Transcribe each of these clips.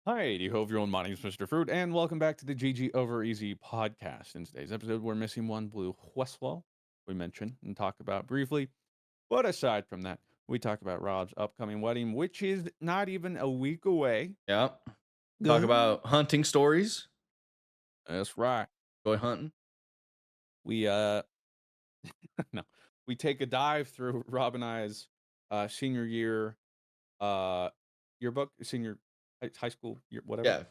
Hi, do you hope your own? My name is Mr. Fruit, and welcome back to the GG Over Easy podcast. In today's episode, we're missing one BlueWestlo we mentioned and talk about briefly. But aside from that, we talk about Rob's upcoming wedding, which is not even a week away. Yep. Talk Uh, about hunting stories. That's right. Go hunting. We no, we take a dive through Rob and I's senior year uh yearbook, senior high school year, whatever.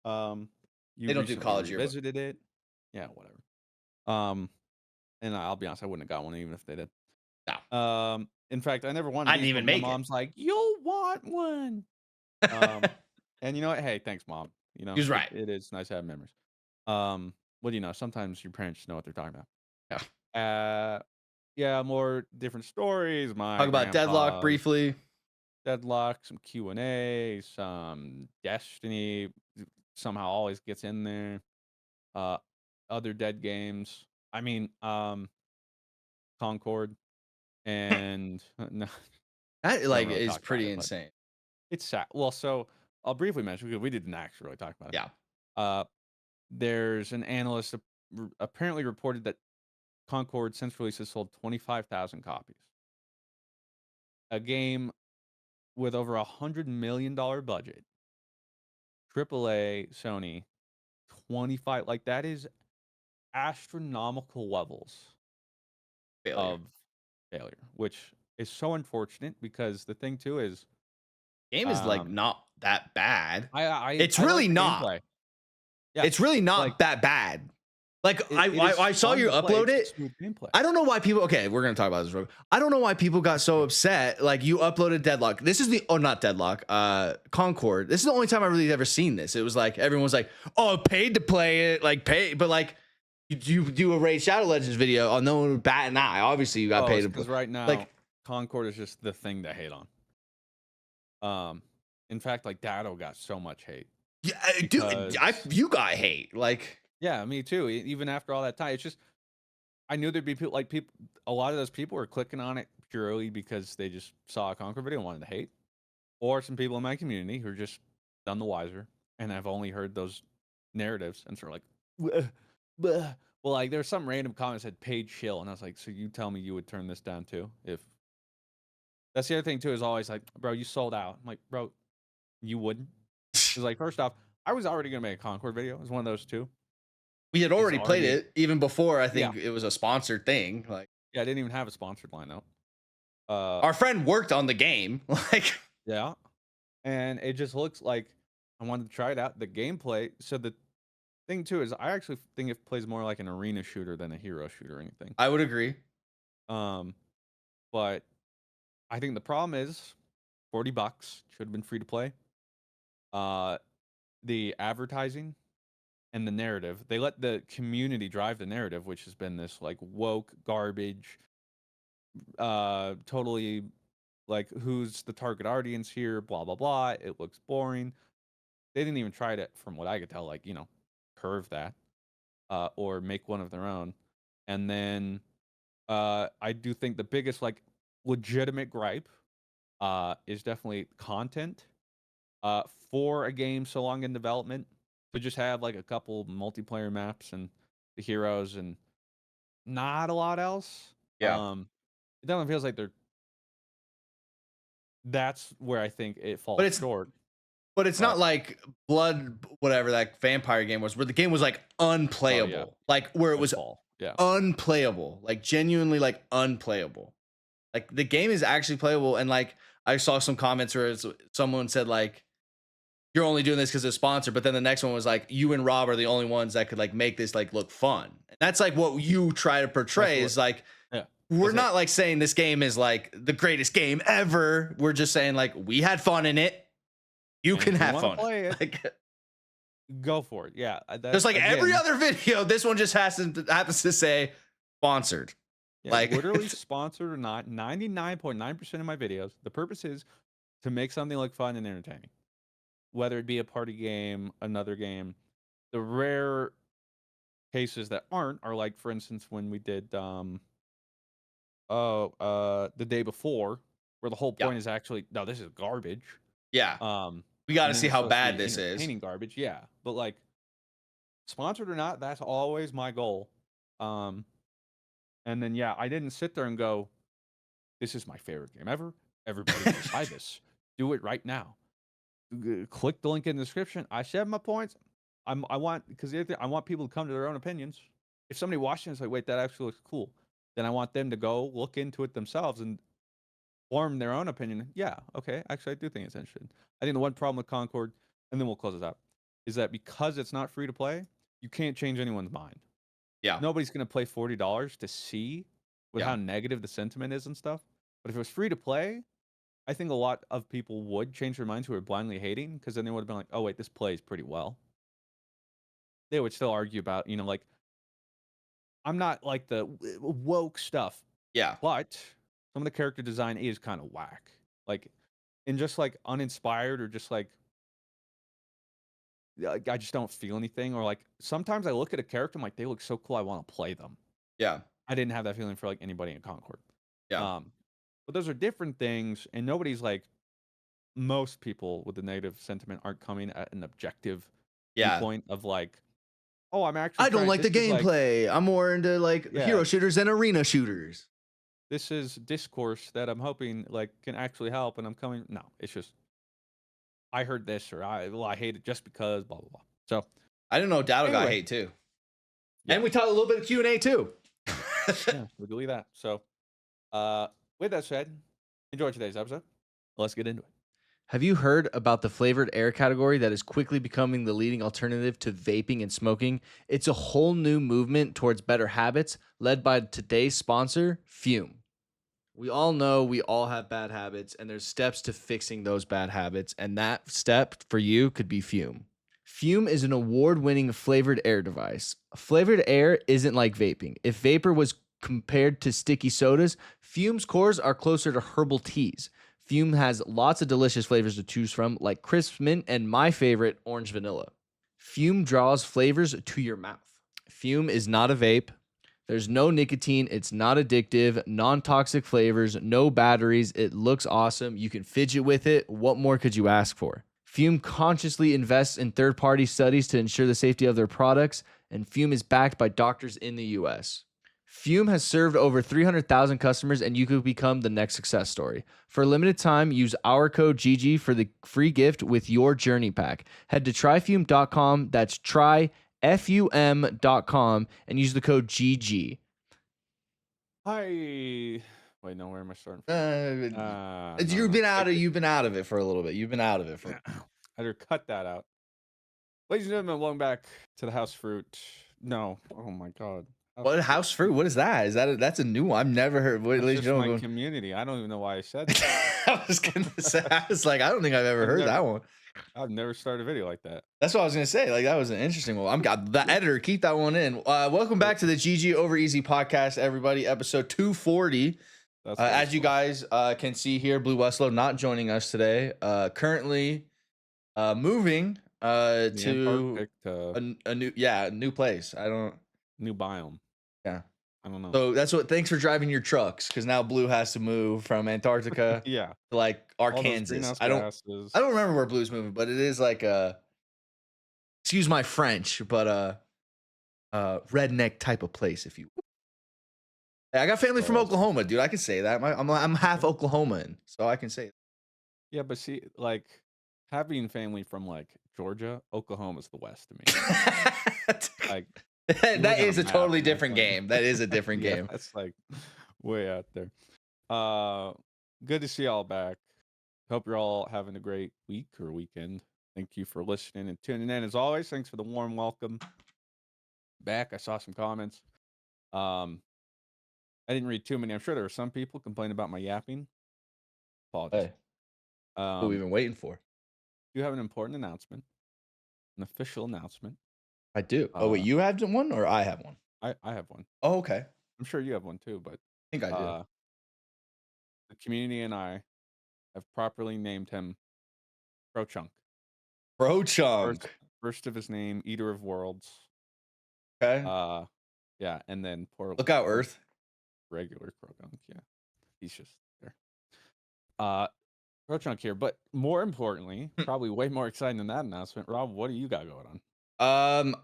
Yeah. Um, you They don't do recently college yearbook. revisited it. Yeah, whatever. Um, and I'll be honest, I wouldn't have got one even if they did. No. In fact, I never wanted I didn't these, but even my make it. mom's like, "You'll want one." Um, and you know what? Hey, thanks, mom. You He know, was right. it is nice to have memories. What do you know? Sometimes your parents know what they're talking Yeah. about. Yeah, more different stories. My Talk about Deadlock grandpa, briefly. Deadlock, some Q&A, some Destiny. Somehow always gets in there. Uh, Other dead games. I mean, Concord. And no, That we don't like really is talk about pretty it, but insane. it's sad. Well, so I'll briefly mention because we didn't actually really talk about it. Yeah. Uh, there's an analyst apparently reported that Concord since release has sold 25,000 copies. A game with over $100 million budget, AAA Sony, 25, like that is astronomical levels Failure. of failure, which is so unfortunate because the thing too is, Game is like um, not that bad. I I It's I like really the not. gameplay. Yeah, It's really like not that bad. Like it is I saw fun you to play. upload It's it. smooth gameplay. I don't know why people. Okay, we're gonna talk about this. I don't know why people got so upset. Like you uploaded Deadlock. This is the not Deadlock. Concord. This is the only time I really ever seen this. It was like everyone was like, "Oh, paid to play it." Like pay, but like you do a Raid Shadow Legends video on no one would bat an eye. Obviously, you got Oh, paid it's to play. because right now Like Concord is just the thing to hate on. Um, in fact, like Dado got so much hate yeah, dude, because you got hate. Like yeah, me too. Even after all that time, it's just I knew there'd be people like people. A lot of those people were clicking on it purely because they just saw a Concord video and wanted to hate, or some people in my community who are just none the wiser and have only heard those narratives and sort of like, "Bleh, bleh." Well, like there's some random comment that said paid chill, and I was like, so you tell me you would turn this down too? If that's the other thing too is always like, bro, you sold out. I'm like, bro, you wouldn't. Because like first off, I was already gonna make a Concord video. It was one of those two. we had It's already played already it even before. I yeah think it was a sponsored thing. Like yeah. I didn't even have a sponsored lineup. Uh our friend worked on the game. Like yeah, and it just looks like I wanted to try it out. The gameplay. So the thing too is I actually think it plays more like an arena shooter than a hero shooter or anything. I would agree. Um, but I think the problem is $40 should have been free to play. Uh, the advertising and the narrative, they let the community drive the narrative, which has been this like woke garbage, totally like who's the target audience here, blah blah blah. It looks boring. They didn't even try to, from what I could tell, like, curve that, or make one of their own. And then I do think the biggest like legitimate gripe is definitely content for a game so long in development, to just have like a couple multiplayer maps and the heroes and not a lot else. Yeah. It definitely feels like that's where I think it But falls it's short. But it's But not like Blood, whatever that vampire game was, where the game was like oh yeah, unplayable, like where it was Redfall. Yeah. unplayable, like genuinely like unplayable. Like the game is actually playable, and like I saw some comments where someone said like you're only doing this because it's sponsored, but then the next one was like you and Rob are the only ones that could like make this like look fun. And that's like what you try to That's portray what is like yeah. we're That's it. not like saying this game is like the greatest game ever. We're just saying like we had fun in it. You And can if you have wanna fun. play it, Like go for it. Yeah, that just like every again, other video, this one just happens to say sponsored. yeah, Like literally sponsored or not, 99.9% of my videos, the purpose is to make something look fun and entertaining. Whether it be a party game, another game. The rare cases that aren't are like, for instance, when we did the day before, where the whole yeah, point is actually, no, this is garbage. yeah. We got to and then see it's how supposed to bad be this is. entertaining garbage. Yeah, but like sponsored or not, that's always my goal. And then yeah, I didn't sit there and go, "This is my favorite game ever. Everybody should buy this. Do it right now. Click the link in the description." I said my points. I want because I want people to come to their own opinions. If somebody watching is like, "Wait, that actually looks cool," then I want them to go look into it themselves and form their own opinion. Yeah, okay, actually, I do think it's interesting. I think the one problem with Concord, and then we'll close this out, is that because it's not free to play, you can't change anyone's mind. Yeah. Nobody's gonna play $40 to see with Yeah. how negative the sentiment is and stuff. But if it was free to play, I think a lot of people would change their minds who are blindly hating, because then they would have been like, "Oh wait, this plays pretty well." They would still argue about, like I'm not like the woke stuff, Yeah. but some of the character design is kind of whack. Like, and just like uninspired or just like I just don't feel anything. Or like sometimes I look at a character, I'm like, they look so cool, I want to play them. Yeah. I didn't have that feeling for like anybody in Concord. Yeah. But those are different things, and nobody's like most people with the negative sentiment aren't coming at an objective Yeah. viewpoint of like, oh, I'm actually I don't trying, like the this is like, gameplay. I'm more into like yeah, hero shooters and arena shooters. this is discourse that I'm hoping like can actually help, and I'm coming. No, it's just I heard this, or I hate it just because blah blah blah. So I didn't know Dowd got anyway, hate too. yeah, And we talked a little bit of Q&A too. yeah, we'll delete that. So with that said, enjoy today's episode. Let's get into it. Have you heard about the flavored air category that is quickly becoming the leading alternative to vaping and smoking? It's a whole new movement towards better habits led by today's sponsor, Fume. We all know we all have bad habits, and there's steps to fixing those bad habits, and that step for you could be Fume. Fume is an award-winning flavored air device. Flavored air isn't like vaping. If vapor was compared to sticky sodas, Fume's cores are closer to herbal teas. Fume has lots of delicious flavors to choose from, like crisp mint and my favorite, orange vanilla. Fume draws flavors to your mouth. Fume is not a vape. There's no nicotine. It's not addictive. Non-toxic flavors, no batteries. It looks awesome. You can fidget with it. What more could you ask for? Fume consciously invests in third-party studies to ensure the safety of their products, and Fume is backed by doctors in the US. Fume has served over 300,000 customers, and you could become the next success story. For a limited time, use our code GG for the free gift with your journey pack. Head to tryfume.com. That's tryfum.com and use the code GG. Hi. Wait, no, where am I starting from? You've been out of it for a little bit. You've been out of it for. I better cut that out. Ladies and gentlemen, welcome back to the House Fruit. No, oh my God. What house fruit? What is that? That's a new one. I've never heard. What, That's just my community. I don't even know why I said that. I was gonna say. I was like, I don't think I've ever heard that one. I've never started a video like that. That's what I was gonna say. Like that was an interesting one. I'm got the editor. Keep that one in. Welcome back to the GG Over Easy podcast, everybody. Episode 240. As you guys can see here, BlueWestlo not joining us today. Currently moving to a new place. New biome. Yeah. I don't know. So that's what. Thanks for driving your trucks, because now Blue has to move from Antarctica yeah to like Arkansas. I don't remember where Blue's moving, but it is like excuse my French, but redneck type of place, if you will. Hey, I got family from Oklahoma, dude. I can say that. I'm half Oklahoman, so I can say that. Yeah, but see, like having family from like Georgia, Oklahoma's the West to me. Like that is a totally different game. That is a different game. That's like way out there. Good to see y'all back. Hope you're all having a great week or weekend. Thank you for listening and tuning in. As always, thanks for the warm welcome back. I saw some comments. I didn't read too many. I'm sure there were some people complaining about my yapping. Apologies. Hey, what we've been waiting for. You have an important announcement, an official announcement. I do. Oh wait, you have one or I have one? I have one. Oh, okay. I'm sure you have one too, but I think I do. The community and I have properly named him Pro Chunk. Pro Chunk. First of his name, Eater of Worlds. Okay. Yeah, and then poor Look out, Earth. Regular Pro Chunk, yeah. He's just there. Pro pro chunk here. But more importantly, probably way more exciting than that announcement, Rob, what do you got going on?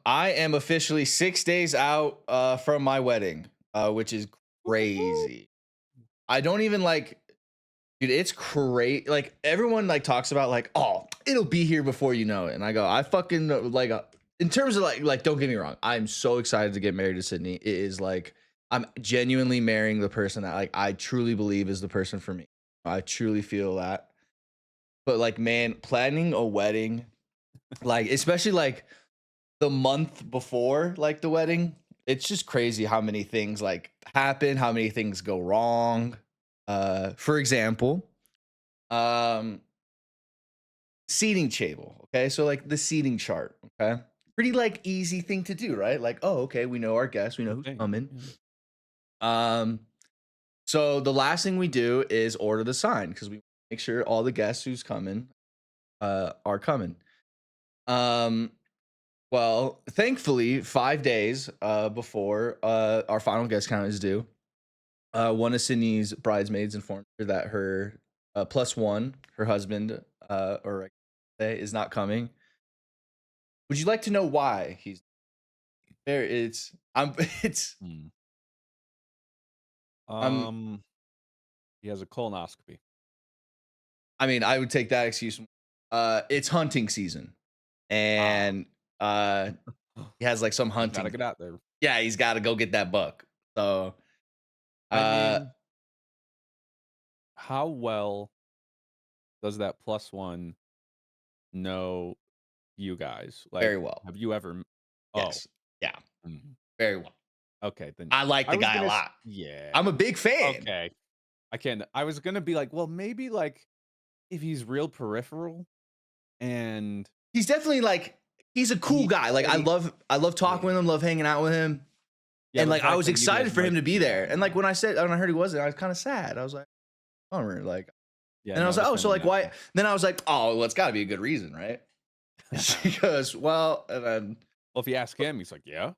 I am officially 6 days out from my wedding, which is Woo! crazy. I don't even like, dude, it's crazy. Like everyone like talks about like, oh, it'll be here before you know it. And I go, I fucking like in terms of like, don't get me wrong. I'm so excited to get married to Sydney. It is like I'm genuinely marrying the person that like I truly believe is the person for me. I truly feel that. But like, man, planning a wedding, like especially like the month before like the wedding, it's just crazy how many things like happen, how many things go wrong. For example, um seating table. Okay, so like the seating chart. Okay, pretty like easy thing to do, right? Like, oh, okay, we know our guests, we know who's Okay. coming. Yeah. So the last thing we do is order the sign because we make sure all the guests who's coming are coming. um well, thankfully 5 days before our final guest count is due, one of Sydney's bridesmaids informed her that her plus one, her husband, or I say, is not coming. Would you like to know why he's there? It's I'm it's Hmm. I'm He has a colonoscopy. I mean, I would take that excuse. It's hunting season, Ah. and uh he has like some He's gotta hunting get thing. out there. Yeah, he's got to go get that buck. So I uh mean, how well does that plus one know you guys? very Like, well. have you ever Oh. Yes. Yeah, Mhm. very well. Okay, then I like I the was guy a gonna lot. yeah. I'm a big fan. Okay. I was gonna be like, well, maybe, like, if he's real peripheral and He's definitely like he's a cool he guy. Like and he I love talking with yeah. him, love hanging out with him. Yeah, And but the like I fact was that you excited guys for him might to be yeah, there. And like no. when I heard he wasn't, I was kind of sad. I was like, bummer. Like, Yeah, and I no, was like, that's oh, so like why? understandable. Then I was like, oh, well, it's got to be a good reason, right? She goes, well, and then Well, if you ask him, he's like, "Yeah."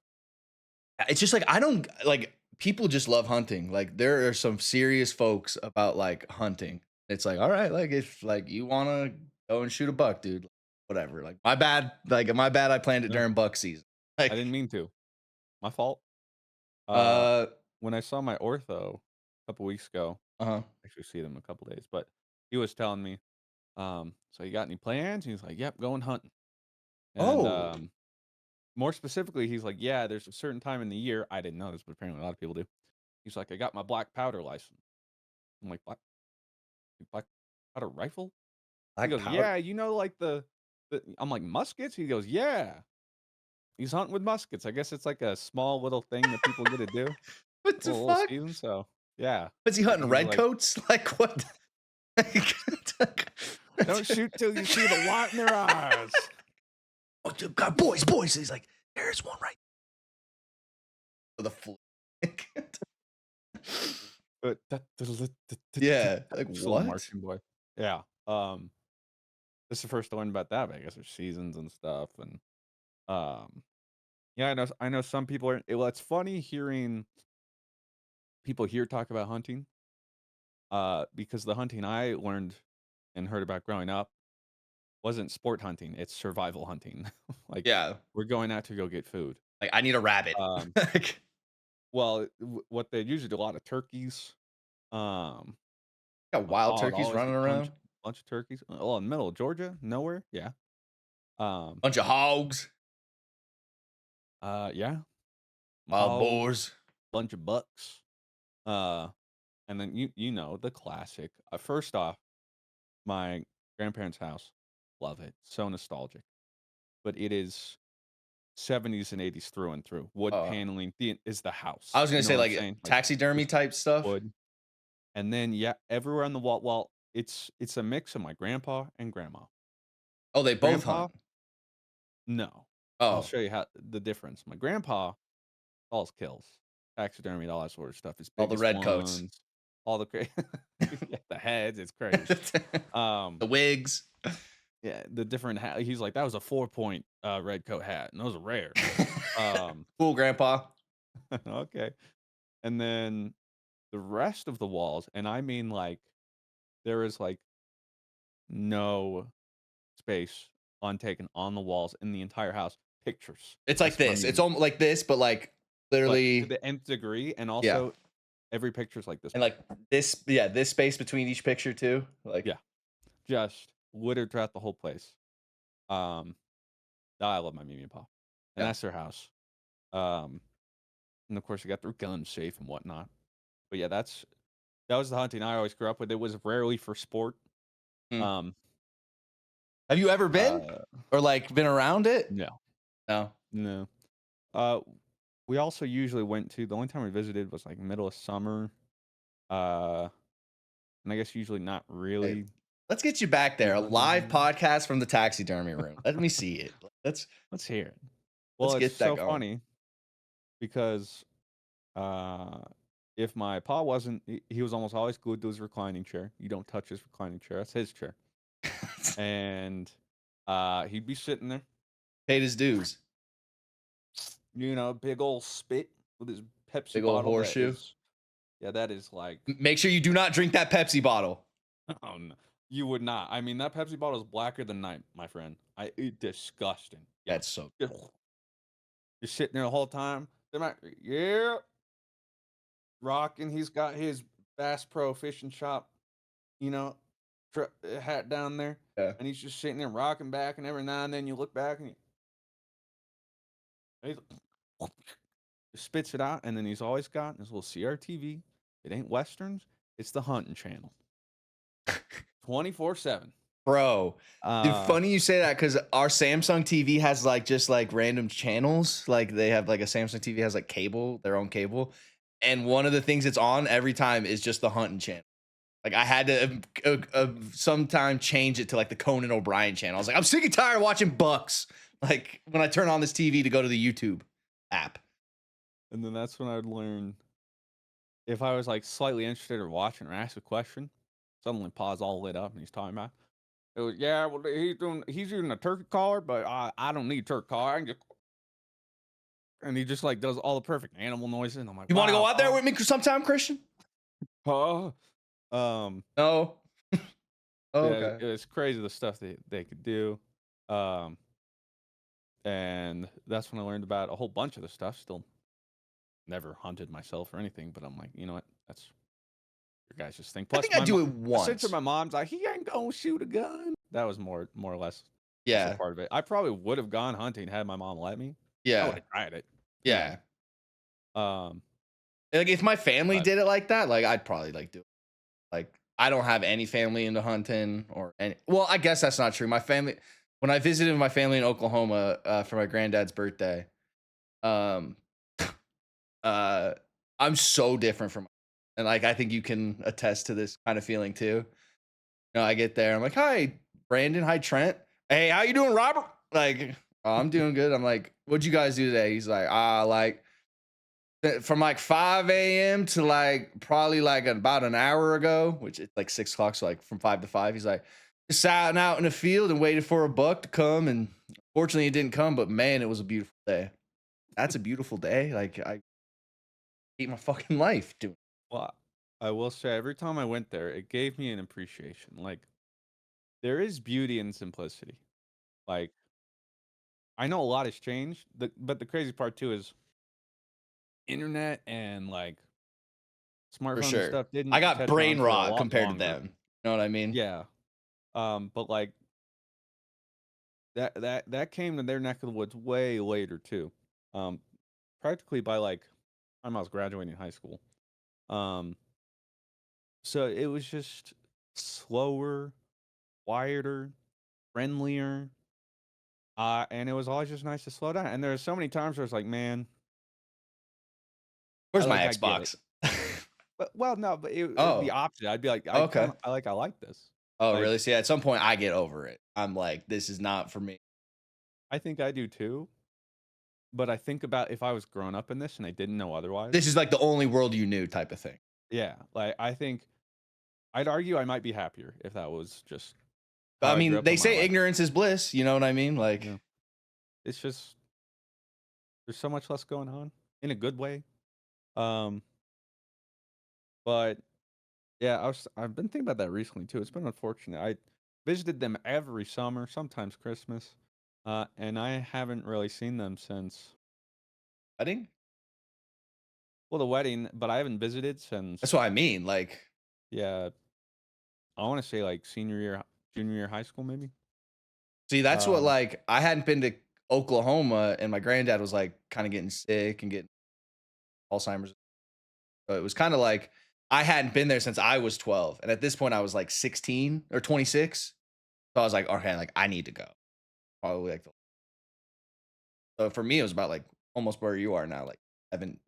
it's just like I don't like people just love hunting. Like there are some serious folks about like hunting. It's like, all right, like if like you want to go and shoot a buck, dude, whatever. Like my bad. Like my bad. I planned it No, during buck season. I didn't Like, mean to. My fault. Uh, uh, when I saw my ortho a couple weeks ago, uh-huh. actually see them a couple days, but he was telling me, "So you got any plans?" And he's like, "Yep, going hunting." And Oh, more specifically, he's like, "Yeah, there's a certain time in the year I didn't know this, but apparently a lot of people do." He's like, "I got my black powder license." I'm like, "Black powder rifle?" He black goes, powder. "Yeah, you know, like the." I'm like, "Muskets?" He goes, "Yeah." He's hunting with muskets. I guess it's like a small little thing that people get to do, What a the little fuck? season. So yeah, Was he hunting he's like, redcoats? Like what? "Don't shoot till you see the light in their eyes." Oh, dude, God, boys. He's like, there's one right for the flick. But Yeah, like just a little what? marching boy. Yeah. This is the first I learned about that. But I guess there's seasons and stuff, and um, yeah, I know some people are. Well, it's funny hearing people here talk about hunting. Because the hunting I learned and heard about growing up wasn't sport hunting, it's survival hunting. Like, Yeah, we're going out to go get food. like I need a rabbit. Um, Like, well, what they usually do, a lot of turkeys, um, got wild hog, turkeys always running a around, bunch of turkeys. Oh, in the middle of Georgia? Nowhere? Yeah. Um, bunch of hogs, yeah, wild hogs, boars. bunch of bucks, uh, and then you know, the classic. First off, my grandparents' house, love it, so nostalgic, but it is 70s and 80s through and through. Wood Uh, paneling is the I house. was gonna You know say what I'm like saying? Like taxidermy just type stuff. wood. And then yeah, everywhere on the wall. Well, it's a mix of my grandpa and grandma. Oh, they both Grandpa, hunt. no. I'll Oh, show you how the difference. My grandpa, all his kills, taxidermy, all that sort of stuff. His all the biggest red coats, ones, all the yeah, the heads. It's crazy. Um, the wigs. yeah, the different hat. He's like that was a 4 point red coat hat, and those are rare. Um, Cool, grandpa. okay. And then the rest of the walls, and I mean, like, there is, like, no space untaken on the walls in the entire house. Pictures. It's like That's what I this. It's mean. almost like this, but like But to literally, the nth degree, and yeah. also every picture's like this And big. like this, yeah, this space between each picture too. Like, Yeah, just littered throughout the whole place. Um, I love my Mimi and Pa, and yeah. that's their house. Um, and of course, they got their guns safe and whatnot. But yeah, that was the hunting I always grew up with. It was rarely for sport. Hmm. Um, Have you ever been uh, or like been around it? no, No. no. Uh, we also usually went to the only time we visited was like middle of summer. Uh, and I guess usually not Hey, really. let's get you back there. A live podcast from the taxidermy room. Let me see it. Let's hear it. Let's Well, it's get that so going. funny because uh, if my pa wasn't, he was almost always glued to his reclining chair. You don't touch his reclining chair. That's his chair. And he'd be sitting there, Paid his dues. big old spit with his Pepsi Big old bottle. That horseshoe. is, yeah, that is like, Make sure you do not drink that Pepsi bottle. oh no, you would not. I mean, that Pepsi bottle is blacker than night, my friend. Disgusting. Yeah, That's so. just sitting there the whole time. They're like, yeah, rocking. He's got his Bass Pro fishing shop, you know, hat down there, Yeah. and he's just sitting there rocking back. And every now and then you look back and he just spits it out. And then he's always got his little CRTV. It ain't westerns. It's the hunting channel, 24/7. Bro, dude, Uh, funny you say that because our Samsung TV has like just like random channels. Like they have like a Samsung TV has like cable, their own cable. And one of the things it's on every time is just the hunting channel. Like I had to sometime change it to like the Conan O'Brien channel. I was like, I'm sick and tired of watching Bucks. Like when I turn on this TV to go to the YouTube app. and then that's when I'd learn if I was like slightly interested or watching or ask a question. Suddenly, pause all lit up and he's talking about. It was, yeah, well, he's using a turkey collar, but I don't need turkey collar. I can just, and he just like does all the perfect animal noises. And I'm like, You want to go wow, out there with me sometime, Christian? huh? No. Oh, Yeah, okay. it's crazy the stuff they could do. Um, and that's when I learned about a whole bunch of the stuff. Still never hunted myself or anything, but I'm like, you know what? That's your guys just think. I Plus, think I do it since once. my mom's like, he ain't gonna shoot a gun. That was more or less also Yeah. part of it. I probably would have gone hunting had my mom let me. I would Yeah. have tried it. Yeah. Um, Like if my family but did it like that, like I'd probably like do it. Like I don't have any family into hunting or any. Well, I guess that's not true. My family, when I visited my family in Oklahoma for my granddad's birthday, um, I'm so different from, and like I think you can attest to this kind of feeling too. I get there, I'm like, "Hi, Brandon. Hi, Trent. Hey, how you doing, Robert?" Like, "Oh, I'm doing good." I'm like, "What'd you guys do today?" He's like, like from like 5 a.m. to like probably like about an hour ago, which it's like 6 o'clock. So like from 5 to 5, he's like, just sat out in the field and waited for a buck to come. And fortunately it didn't come, but man, it was a beautiful day. That's a beautiful day. Like I hate my fucking life doing. well, I will say every time I went there, it gave me an appreciation. Like there is beauty in simplicity. Like I know a lot has changed, but the crazy part too is internet and like For smartphones and sure. stuff I didn't got catch on brain for a rot lot compared to longer. them. You know what I mean? Yeah. But like that came to their neck of the woods way later too. Um, practically by like time I was graduating high school. Um, so it was just slower, quieter, friendlier. And it was always just nice to slow down. And there were so many times where it's like, man, Where's my I get it. Xbox? But well, no, but it's the Oh, opposite. I'd be like, okay. I like this. Oh, Like, really? See, at some point I get over it. I'm like, this is not for me. I think I do too. But I think about if I was grown up in this and I didn't know otherwise. This is like the only world you knew type of thing. Yeah, like I think I'd argue I might be happier if that was just how I I grew mean, up they in my say life. ignorance is bliss. You know what I mean? Like, Yeah, it's just there's so much less going on in a good way. Um, but yeah, I've been thinking about that recently too. It's been unfortunate. I've visited them every summer, sometimes Christmas, and I haven't really seen them since Wedding? the wedding. But I haven't visited That's since what I mean. Like, yeah, I want to say like junior year high school maybe. see, that's what Um, like I hadn't been to Oklahoma, and my granddad was like kind of getting sick and getting Alzheimer's. So it was kind of like I hadn't been there since I was 12, and at this point I was like 16 or 26. So I was like, okay, like I need to go. Probably like so for me it was about like almost where you are now, like 7.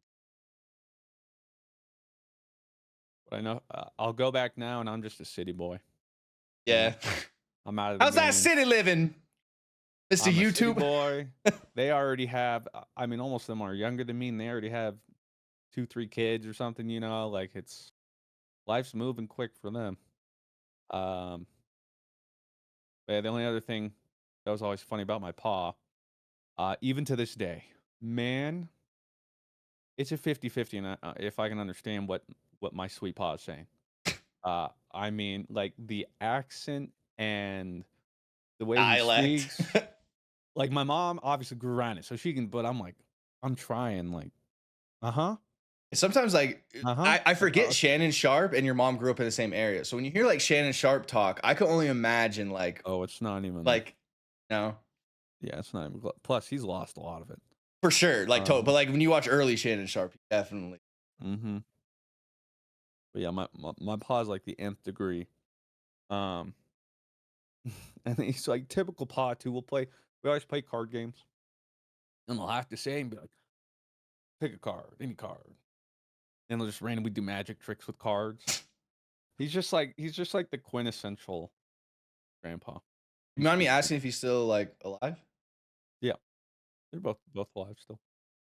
but I know I'll go back now, and I'm just a city boy. You Yeah. know, I'm out of the How's that game. city living, Mr. I'm a city YouTube? boy. They already have. I mean, almost of them are younger than me, and they already have 2, 3 kids or something. You know, like it's life's moving quick for them. Um, but yeah, the only other thing that was always funny about my paw, even to this day, man, it's a 50-50, and if I can understand what my sweet paw is saying. I mean, like the accent and the way he Dialect. speaks. Like my mom obviously grew around it, so she can. But I'm like, I'm trying. Like, uh-huh, Sometimes like uh-huh. I forget Okay. Shannon Sharp and your mom grew up in the same area. So when you hear like Shannon Sharp talk, I can only imagine Oh, it's not even. like no, Yeah, it's not even. Plus, he's lost a lot of it. for sure. Like but Um, like when you watch early Shannon Sharp, you definitely. mm-hmm. But yeah, my pa's like the nth degree. Um, and he's like typical pa too. We always play card games, and they'll have to say and be like, pick a card, any card, and they'll just randomly do magic tricks with cards. He's just like the quintessential grandpa. You He's mind me he's asking if he's still like alive? yeah, they're both alive still.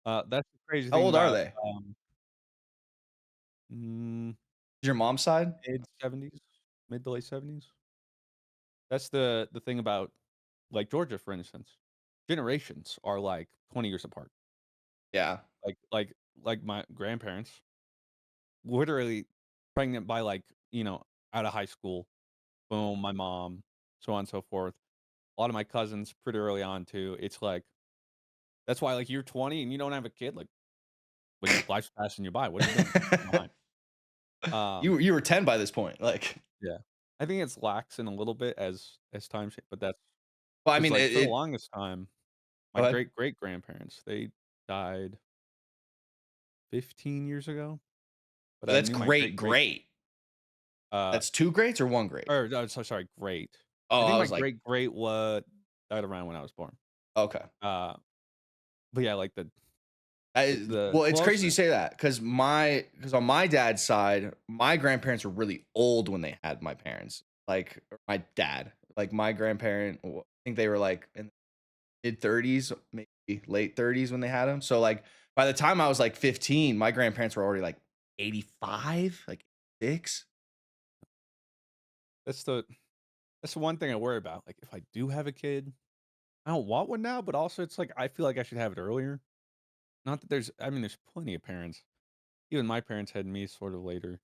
That's the crazy How thing old are about they? mm, Is your mom's side? mid-70s, mid to late 70s. That's the thing about like Georgia, for instance. Generations are like 20 years apart. Yeah. Like like like my grandparents, literally pregnant by like out of high school. Boom, my mom, so on and so forth. A lot of my cousins pretty early on too. It's like that's why like you're 20 and you don't have a kid. Like when life's passing you by, what are you doing? Behind. Um, You were 10 by this point. Like, Yeah. I think it's laxing a little bit as time but that's well, I because mean, like, for the it longest time, my go ahead. great-great-grandparents, they died 15 years ago, but But I that's knew my great, great-great great. uh, That's 2 greats or 1 great? or no, so sorry, great. I Oh, think I my was like, great-great died around when I was born. okay. Uh, but yeah, like the Well, it's crazy you closest. say that because on my dad's side, my grandparents were really old when they had my parents. Like or my dad, like my grandparent, I think they were like in mid 30s, maybe late 30s when they had him. So like by the time I was like 15, my grandparents were already like 85, like 6. That's the one thing I worry about. Like, if I do have a kid, I don't want one now, but also it's like, I feel like I should have it earlier. Not that there's plenty of parents. Even my parents had me sort of later.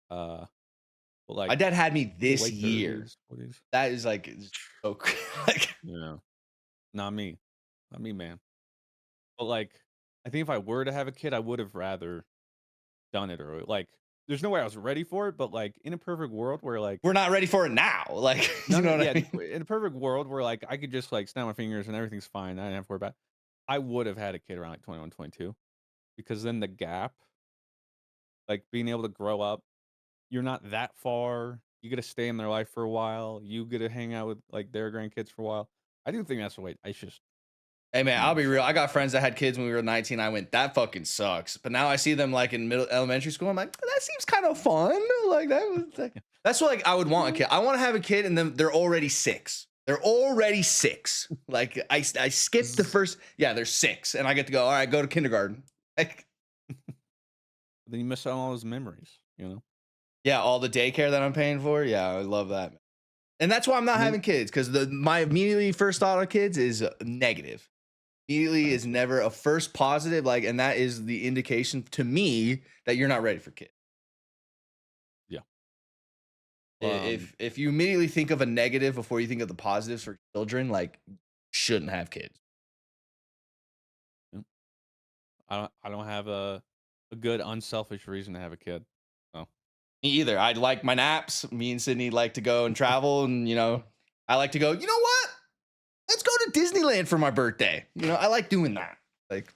Uh, but My like dad had me maybe this late year. 30s, 40s. That is like so like Yeah. Not me. Not me, man. But like, I think if I were to have a kid, I would have rather done it early. Like, there's no way I was ready for it, but like in a perfect world where like we're not ready for it now. Like, you none know of what I yeah, mean? in a perfect world where like I could just like snap my fingers and everything's fine. I didn't have to worry about it, I would have had a kid around like 21, 22 because then the gap, like being able to grow up, you're not that far. You get to stay in their life for a while. You get to hang out with like their grandkids for a while. I do think that's the way. I just Hey man, I'll never be saw real. I got it. friends that had kids when we were 19. I went, that fucking sucks. But now I see them like in middle elementary school. I'm like, that seems kind of fun. Like that was like, that's what like I would want a kid. I want to have a kid and then they're already 6. They're already 6. Like I skipped the Zzz. first, yeah, they're 6, and I get to go. All right, go to kindergarten. Like, Then you miss out on all those memories. yeah, all the daycare that I'm paying for. Yeah, I love that. And that's why I'm not And then having kids because my immediately first thought of kids is negative. Immediately is never a first positive, like, and that is the indication to me that you're not ready for kids. yeah, If you immediately think of a negative before you think of the positives for children, like shouldn't have kids. I don't have a good unselfish reason to have a kid. So Me either. I'd like my naps. Me and Sydney like to go and travel, and I like to go. You know what? Let's go to Disneyland for my birthday. I like doing that. Like,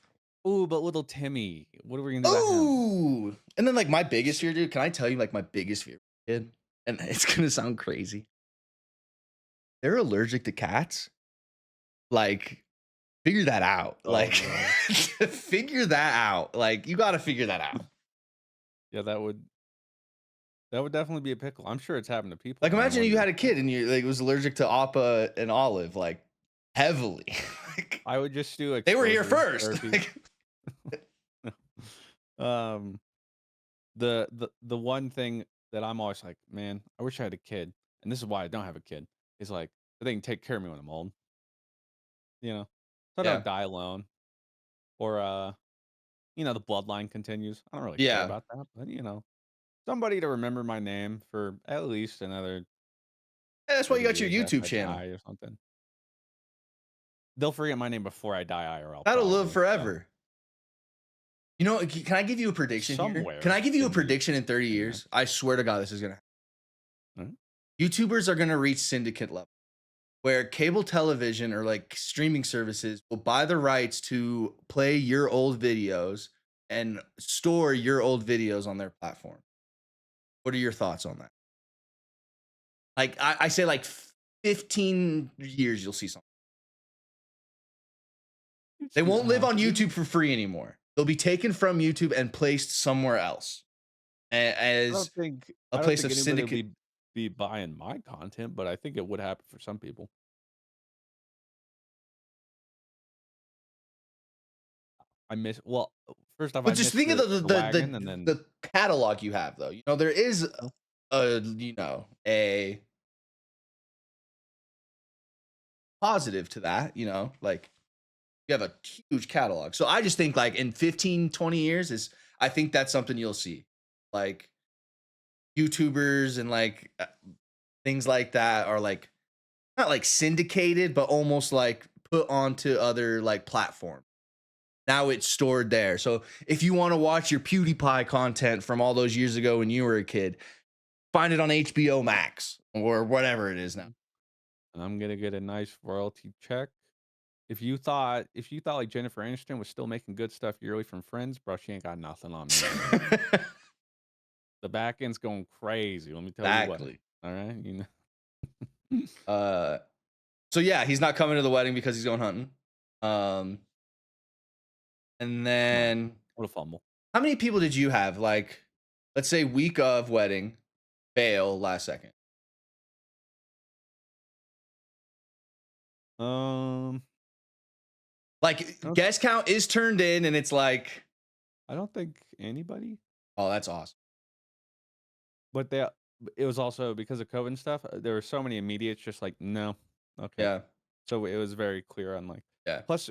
ooh, but little Timmy, what are we gonna do about him? ooh. And then like my biggest fear, dude. Can I tell you like my biggest fear, kid? And it's gonna sound crazy. They're allergic to cats. Like, figure that out. Oh, Like, no. figure that out. Like, you got to figure that out. Yeah, that would definitely be a pickle. I'm sure it's happened to people. Like, I don't imagine know you what had a kid and you like was allergic to Appa and Olive, like heavily. Like, I would just do they were here exposure first. therapy. Like, The one thing that I'm always like, man, I wish I had a kid, and this is why I don't have a kid, is like they can take care of me when I'm old. So I yeah, don't die alone, or the bloodline continues. I don't really care yeah. about that, but somebody to remember my name for at least another Hey, that's why you 30 got your years after YouTube I channel. die or something. They'll forget my name before I die IRL, That'll live probably. So forever. Can I give you a prediction here? Can somewhere I give you a in the prediction in 30 internet. years? I swear to God, this is gonna happen. Mhm. YouTubers are gonna reach syndicate level, where cable television or like streaming services will buy the rights to play your old videos and store your old videos on their platform. What are your thoughts on that? Like, I say like 15 years, you'll see something. They won't live on YouTube for free anymore. They'll be taken from YouTube and placed somewhere else as a I don't place think of anybody would syndicate. be buying my content, but I think it would happen for some people. First off, But I just missed think of the wagon, and then the catalog you have, though. There is Oh. a positive to that. Like you have a huge catalog. So I just think like in 15, 20 years I think that's something you'll see, like YouTubers and like things like that are like not like syndicated, but almost like put onto other like platforms. Now it's stored there. So if you want to watch your PewDiePie content from all those years ago when you were a kid, find it on HBO Max or whatever it is now. and I'm gonna get a nice royalty check. If you thought like Jennifer Aniston was still making good stuff yearly from Friends, bro, she ain't got nothing on me. The back end's going crazy. Let me tell you what. Exactly. All right, So yeah, he's not coming to the wedding because he's going hunting. And then what a fumble. how many people did you have? Like, let's say week of wedding, bail last second. Um, Like I don't, guest count is turned in, and it's like, I don't think anybody, oh, that's awesome. but it was also because of COVID and stuff. There were so many immediates, just like no, okay. Yeah, So it was very clear on like. yeah, Plus,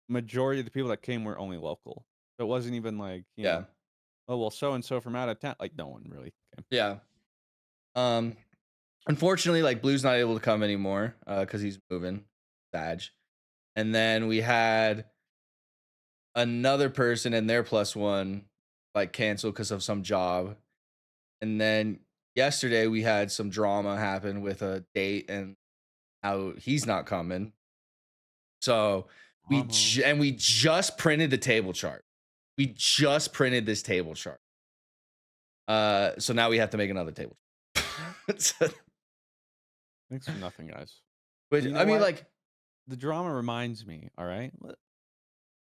majority of the people that came were only local. So it wasn't even like yeah, oh well, so and so from out of town. Like no one really came. yeah. Unfortunately, like Blue's not able to come anymore because he's moving, Sag. And then we had another person and their plus one like canceled because of some job. And then yesterday we had some drama happen with a date and how he's not coming. So we just printed the table chart. We just printed this table chart. So now we have to make another table. Thanks for nothing, guys. But You know I mean, what? like, The drama reminds me. All right, let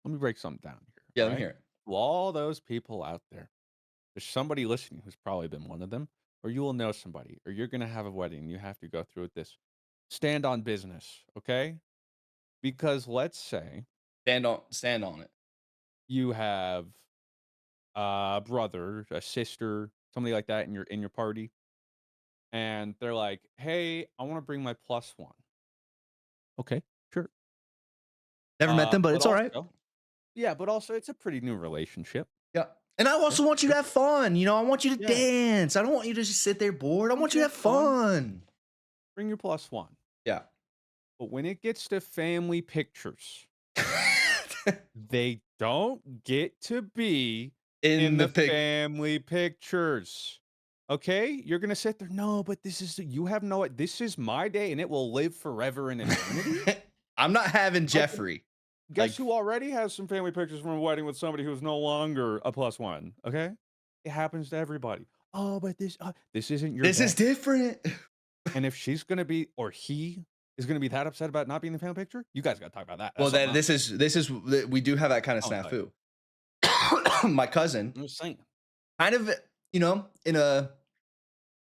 me break something down here. yeah, All let me right, hear it. to all those people out there, there's somebody listening who's probably been one of them, or you will know somebody, or you're gonna have a wedding. And you have to go through with this. Stand on business, okay? Because let's say Stand on it. you have a brother, a sister, somebody like that in your party, and they're like, "Hey, I want to bring my plus one." Okay, sure. Never met them, but But it's all right. also, yeah, but also it's a pretty new relationship. Yeah. And I also want you to have fun. You know, I want you to Yeah. dance. I don't want you to just sit there bored. I want you to have fun. Bring your +1. Yeah. But when it gets to family pictures, they don't get to be in the family pictures. Okay? You're gonna sit there, no, but you have no, this is my day and it will live forever in eternity. I'm not having Like, Jeffrey. guess who already has some family pictures from a wedding with somebody who's no longer a +1? Okay? It happens to everybody. Oh, but this isn't your This day. is different. And if she's gonna be, or he is gonna be that upset about not being in the family picture, you guys gotta talk about that. Well, That's then this is we do have that kind of something else. snafu. My cousin, I'm just saying. kind of, you know, in a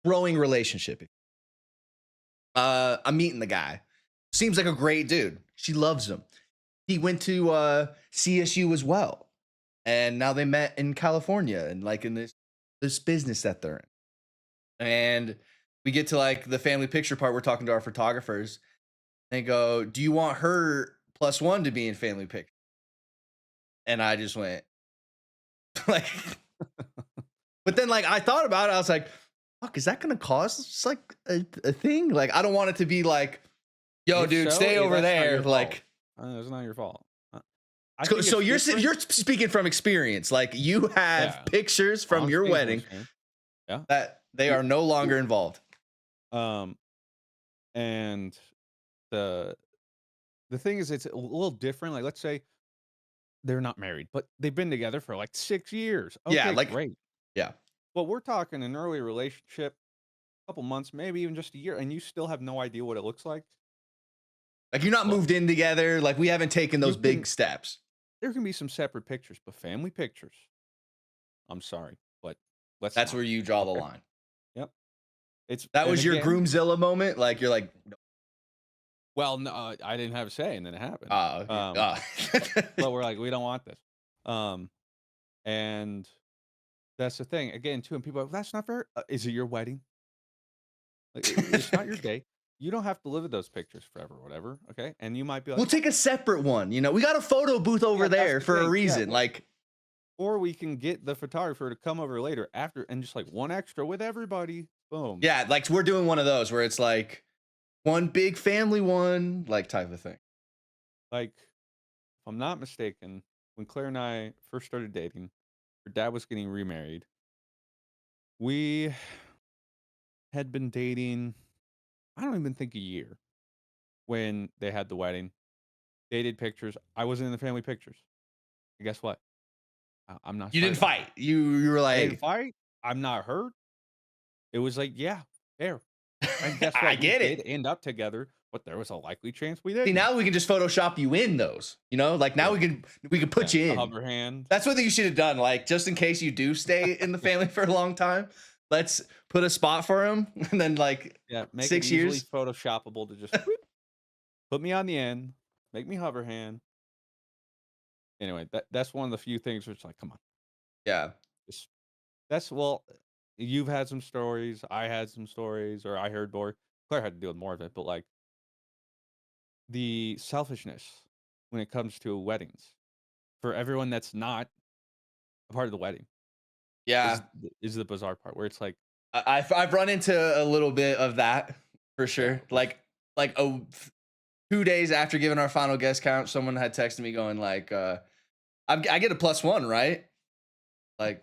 growing relationship. I'm meeting the guy. Seems like a great dude. She loves him. He went to CSU as well, and now they met in California and like in this business that they're in. And we get to like the family picture part. We're talking to our photographers. They go, "Do you want her +1 to be in family picture?" And I just went like, but then like I thought about it. I was like, "Fuck, is that gonna cause like a thing? Like, I don't want it to be like, yo, If dude, so, stay over that's not there." your Like, fault. It's not your fault. I so, think so it's you're different. speaking from experience. Like, you have Yeah. pictures from I'm your speaking from wedding experience. Yeah. that they You- are no longer involved. And the thing is, it's a little different. Like, let's say they're not married, but they've been together for like 6 years. Yeah, Okay, like, great. yeah. But we're talking an early relationship, couple months, maybe even just a year, and you still have no idea what it looks like. Like, you're not Look, moved in together. Like, we haven't taken you those big can steps. there can be some separate pictures, but family pictures, I'm sorry, but let's That's not. where you draw the Okay. line. Yep. That And was your again, Groomzilla moment. Like, you're like, well, no, I didn't have a say, and then it happened. okay. But we're like, we don't want this. And that's the thing. Again, too, and people are like, that's not fair. Is it your wedding? Like, it's not your day. You don't have to live with those pictures forever, or whatever. Okay, and you might be like, We'll take a separate one. You know, we got a photo booth over yeah, that's there the for a thing. Yeah, reason. Like, or we can get the photographer to come over later after, and just like one extra with everybody. Boom. yeah, like we're doing one of those where it's like one big family one, like type of thing. Like, if I'm not mistaken, when Claire and I first started dating, her dad was getting remarried. We had been dating, I don't even think a year when they had the wedding. Dated pictures. I wasn't in the family pictures. And guess what? I'm not You sorry didn't about that. fight. You were I didn't like, fight. I'm not hurt. It was like, yeah, fair. And guess I what? We get did it. end up together, but there was a likely chance we See, didn't. now we can just Photoshop you in those. You know, like now Yeah. we can put Yeah, you the in. hover hand. That's what you should have done. Like, just in case you do stay in the family for a long time, let's put a spot for him, and then like Yeah, make it 6 easily years. photoshoppable to just whoop, put me on the end, make me hover hand. Anyway, that's one of the few things where it's like, come on. Yeah. Just, that's, well, you've had some stories, I had some stories, or I heard more. Claire had to deal with more of it, but like the selfishness when it comes to weddings for everyone that's not a part of the wedding Yeah. is the bizarre part where it's like, I've run into a little bit of that for sure. which, Like 2 days after giving our final guest count, someone had texted me going like, I get a +1, right? Like,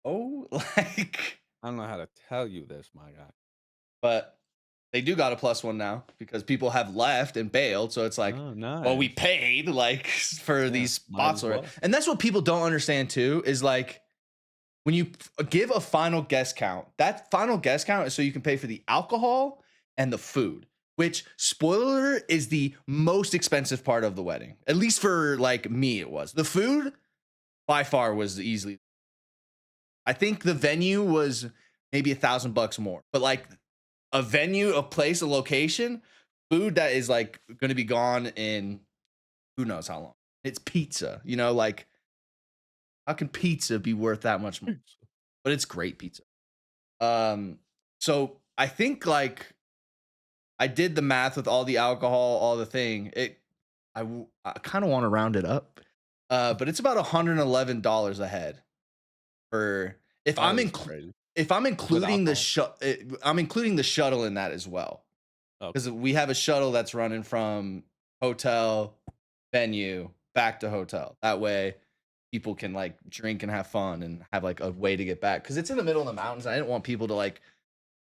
oh, like, I don't know how to tell you this, my guy. but they do got a +1 now because people have left and bailed. So it's like, Oh, well, we nice. paid like for Yeah, these might spots as already. well. And that's what people don't understand too, is like when you give a final guest count, that final guest count is so you can pay for the alcohol and the food, which, spoiler alert, is the most expensive part of the wedding. At least for like me, it was. The food by far was easily. I think the venue was maybe $1,000 more, but like a venue, a place, a location, food that is like going to be gone in who knows how long. It's pizza, you know, like how can pizza be worth that much more? But it's great pizza. So I think like I did the math with all the alcohol, all the thing. I kind of want to round it up. But it's about $111 a head for if That is crazy. I'm With including alcohol. I'm including the shuttle in that as well. Okay. Because we have a shuttle that's running from hotel venue back to hotel. That way people can like drink and have fun and have like a way to get back. Because it's in the middle of the mountains. I didn't want people to like,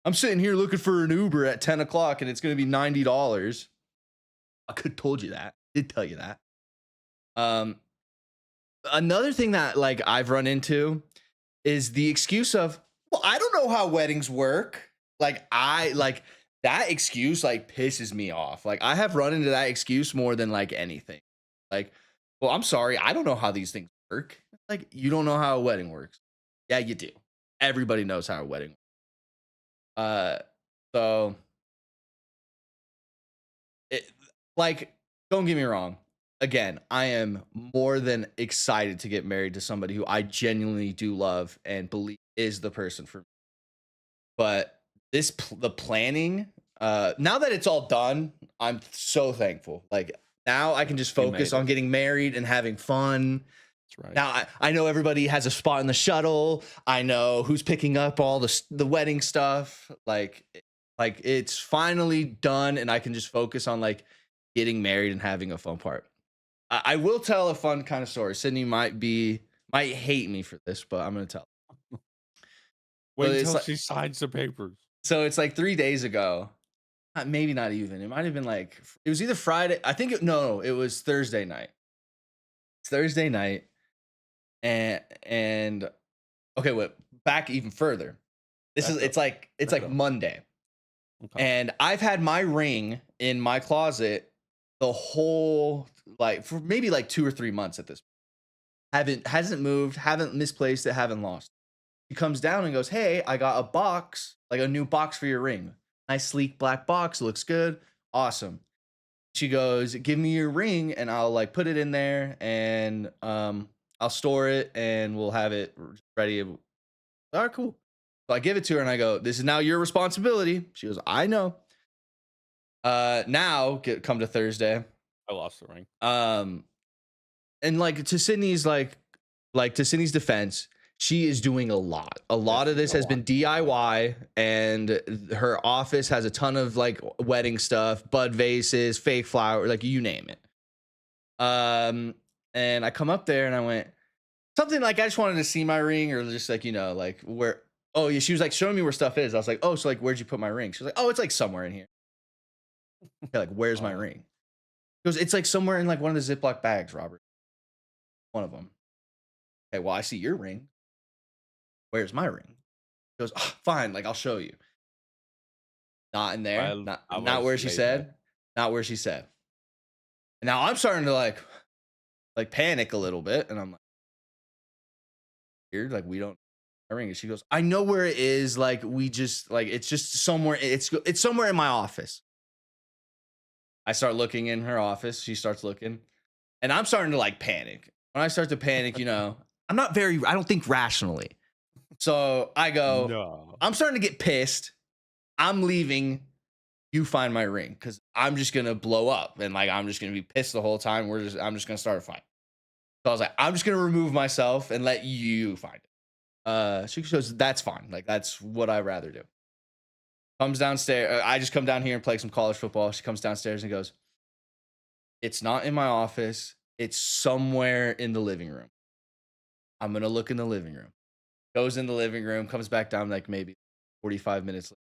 I'm sitting here looking for an Uber at 10 o'clock and it's going to be $90. I could told you that. Did tell you that. Another thing that like I've run into is the excuse of, well, I don't know how weddings work. Like I like that excuse like pisses me off. Like I have run into that excuse more than like anything. Like, well, I'm sorry, I don't know how these things work. Like you don't know how a wedding works. Yeah, you do. Everybody knows how a wedding works. So it, like, don't get me wrong. Again, I am more than excited to get married to somebody who I genuinely do love and believe is the person for me. But the planning, now that it's all done, I'm so thankful. Like now I can just You focus made on it. getting married and having fun. That's right. Now I know everybody has a spot in the shuttle. I know who's picking up all the wedding stuff. Like it's finally done, and I can just focus on like getting married and having a fun part. I will tell a fun kind of story. Sydney might hate me for this, but I'm gonna tell. Wait So it's until like she signs the papers. 3 days ago. Maybe not even. It might have been like it was either Friday. I think no, it was Thursday night. It's Thursday night, and okay, wait, back even further. Back up. It's like Back up. Monday, Okay. and I've had my ring in my closet the whole like for maybe like 2 or 3 months at this. Hasn't moved, haven't misplaced it, haven't lost. He comes down and goes, "Hey, I got a box, like a new box for your ring. Nice sleek black box, looks good, awesome." She goes, "Give me your ring and I'll like put it in there and I'll store it and we'll have it ready." All right, cool. So I give it to her and I go, "This is now your responsibility." She goes, "I know." Come to Thursday. I lost the ring. And like to Sydney's to Sydney's defense, she is doing a lot. A lot of this has been DIY, and her office has a ton of like wedding stuff, bud vases, fake flower, like you name it. And I come up there and I went something like I just wanted to see my ring, or just like like where. Oh yeah, she was like showing me where stuff is. I was like, "Oh, so like where'd you put my ring?" She was like, "Oh, it's like somewhere in here." Okay, like where's my ring? She goes, "It's like somewhere in like one of the Ziploc bags, Robert. One of them." Okay, well I see your ring. Where's my ring? He goes, "Oh, fine, like I'll show you." Not in there. I Not where was she laid back. said. Not where she said. And now I'm starting to like panic a little bit, and I'm like, weird, like we don't my ring. And she goes, "I know where it is. Like we just like it's just somewhere. It's somewhere in my office." I start looking in her office. She starts looking, and I'm starting to like panic. When I start to panic, I don't think rationally. So I go, No. I'm starting to get pissed. I'm leaving. You find my ring because I'm just gonna blow up and like I'm just gonna be pissed the whole time. I'm just gonna start a fight. So I was like, I'm just gonna remove myself and let you find it. She goes, "That's fine. Like that's what I'd rather do." Comes downstairs. I just come down here and play some college football. She comes downstairs and goes, "It's not in my office. It's somewhere in the living room. I'm gonna look in the living room." Goes in the living room, comes back down like maybe 45 minutes later.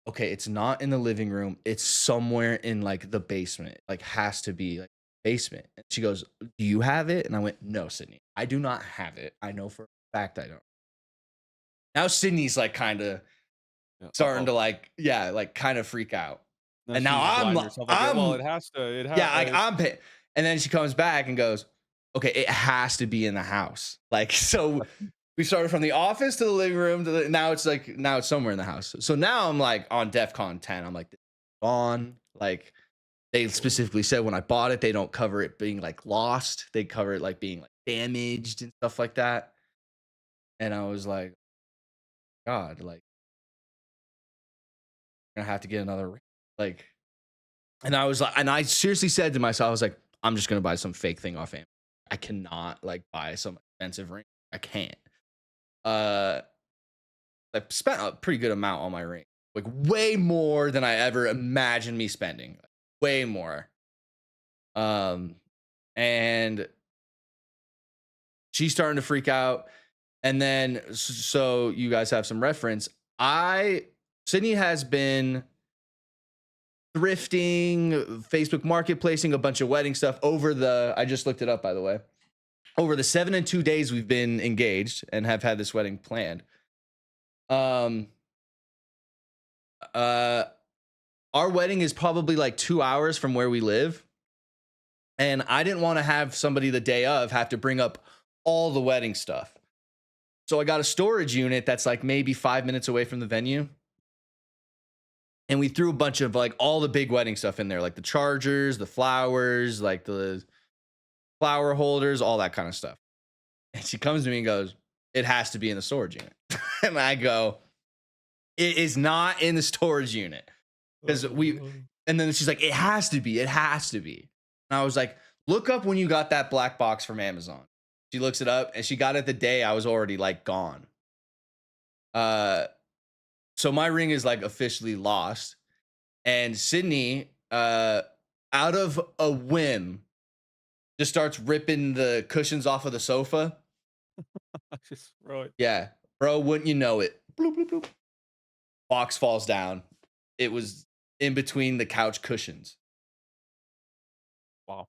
Okay, it's not in the living room. It's somewhere in like the basement. Like has to be like basement. And she goes, "Do you have it?" And I went, "No, Sydney. I do not have it. I know for a fact I don't." Now Sydney's like kind of Yeah, starting uh-oh. to like, yeah, like kind of freak out. Now And now she's I'm lying to herself like, well, I'm it has to. yeah, like I'm and then she comes back and goes, "Okay, it has to be in the house." Like so we started from the office to the living room to now it's somewhere in the house. So now I'm like on DEFCON 10. I'm like, "This is gone." Like they specifically said when I bought it, they don't cover it being like lost. They cover it like being like damaged and stuff like that. And I was like, God, like I'm gonna have to get another ring. Like, and I was like, and I seriously said to myself, I was like, I'm just gonna buy some fake thing off Amazon. I cannot like buy some expensive ring. I can't. I spent a pretty good amount on my ring, like way more than I ever imagined me spending. Way more. And she's starting to freak out. And then, so you guys have some reference. Sydney has been thrifting, Facebook marketplacing a bunch of wedding stuff I just looked it up, by the way. Over the 7 and 2 days we've been engaged and have had this wedding planned. Our wedding is probably like 2 hours from where we live. And I didn't want to have somebody the day of have to bring up all the wedding stuff. So I got a storage unit that's like maybe 5 minutes away from the venue. And we threw a bunch of like all the big wedding stuff in there, like the chargers, the flowers, like the flower holders, all that kind of stuff. And she comes to me and goes, "It has to be in the storage unit." And I go, "It is not in the storage unit." And then she's like, "It has to be. It has to be." And I was like, "Look up when you got that black box from Amazon." She looks it up and she got it the day I was already like gone. So my ring is like officially lost. And Sydney, out of a whim, just starts ripping the cushions off of the sofa. Just throw it. Yeah, bro, wouldn't you know it? Bloop, bloop, bloop. Box falls down. It was in between the couch cushions. Wow.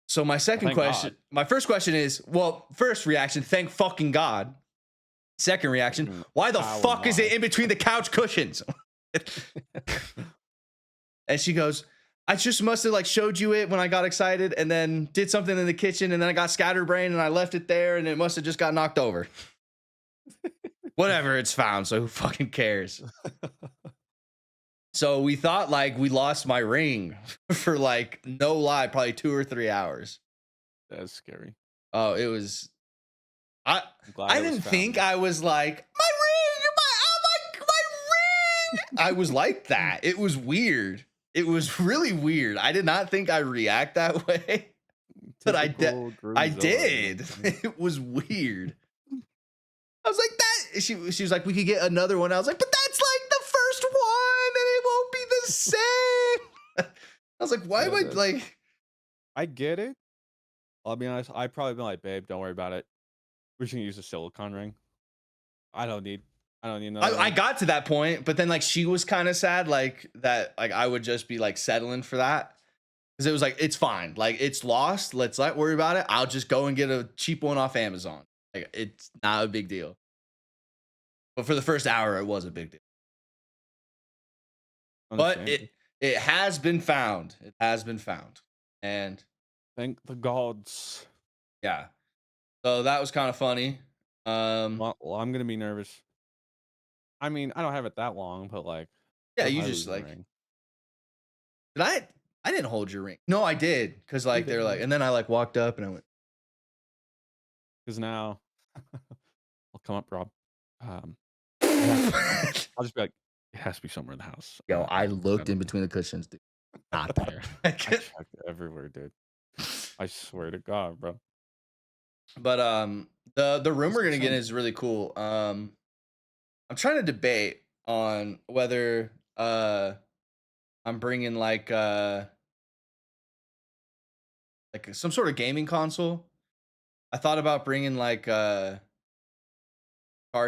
So my my first question is, well, first reaction, thank fucking God. Second reaction, why the fuck is it in between the couch cushions? And she goes, "I just must have like showed you it when I got excited and then did something in the kitchen and then I got scatterbrained and I left it there and it must have just got knocked over." Whatever, it's found, so who fucking cares? So we thought like we lost my ring for like, no lie, probably 2 or 3 hours. That's scary. Oh, it was. I didn't think I was like, my ring. I was like that. It was weird. It was really weird. I did not think I'd react that way, but I did. It was weird. I was like that. She was like, "We could get another one." I was like, "But that's like the first one, and it won't be the same." I was like, "Why am I like?" I get it. I'll be honest. I'd probably been like, "Babe, don't worry about it. We're just gonna use a silicone ring. I don't need another I ring." got to that point, but then like she was kind of sad, like that, like I would just be like settling for that because it was like, it's fine, like it's lost. Let's not worry about it. I'll just go and get a cheap one off Amazon. Like it's not a big deal. But for the first hour, it was a big deal. But it has been found. It has been found, and thank the gods. Yeah. So that was kind of funny. Well, I'm gonna be nervous. I mean, I don't have it that long, but like, yeah, you just like. Did I didn't hold your ring. No, I did, because like they're like, and then I like walked up and I went. Because now, I'll come up, Rob. I'll just be like, it has to be somewhere in the house. Yo, I looked in between the cushions, dude. Not there. I checked everywhere, dude. I swear to God, bro. But the room we're gonna get is really cool. I'm trying to debate on whether I'm bringing like some sort of gaming console. I thought about bringing like Car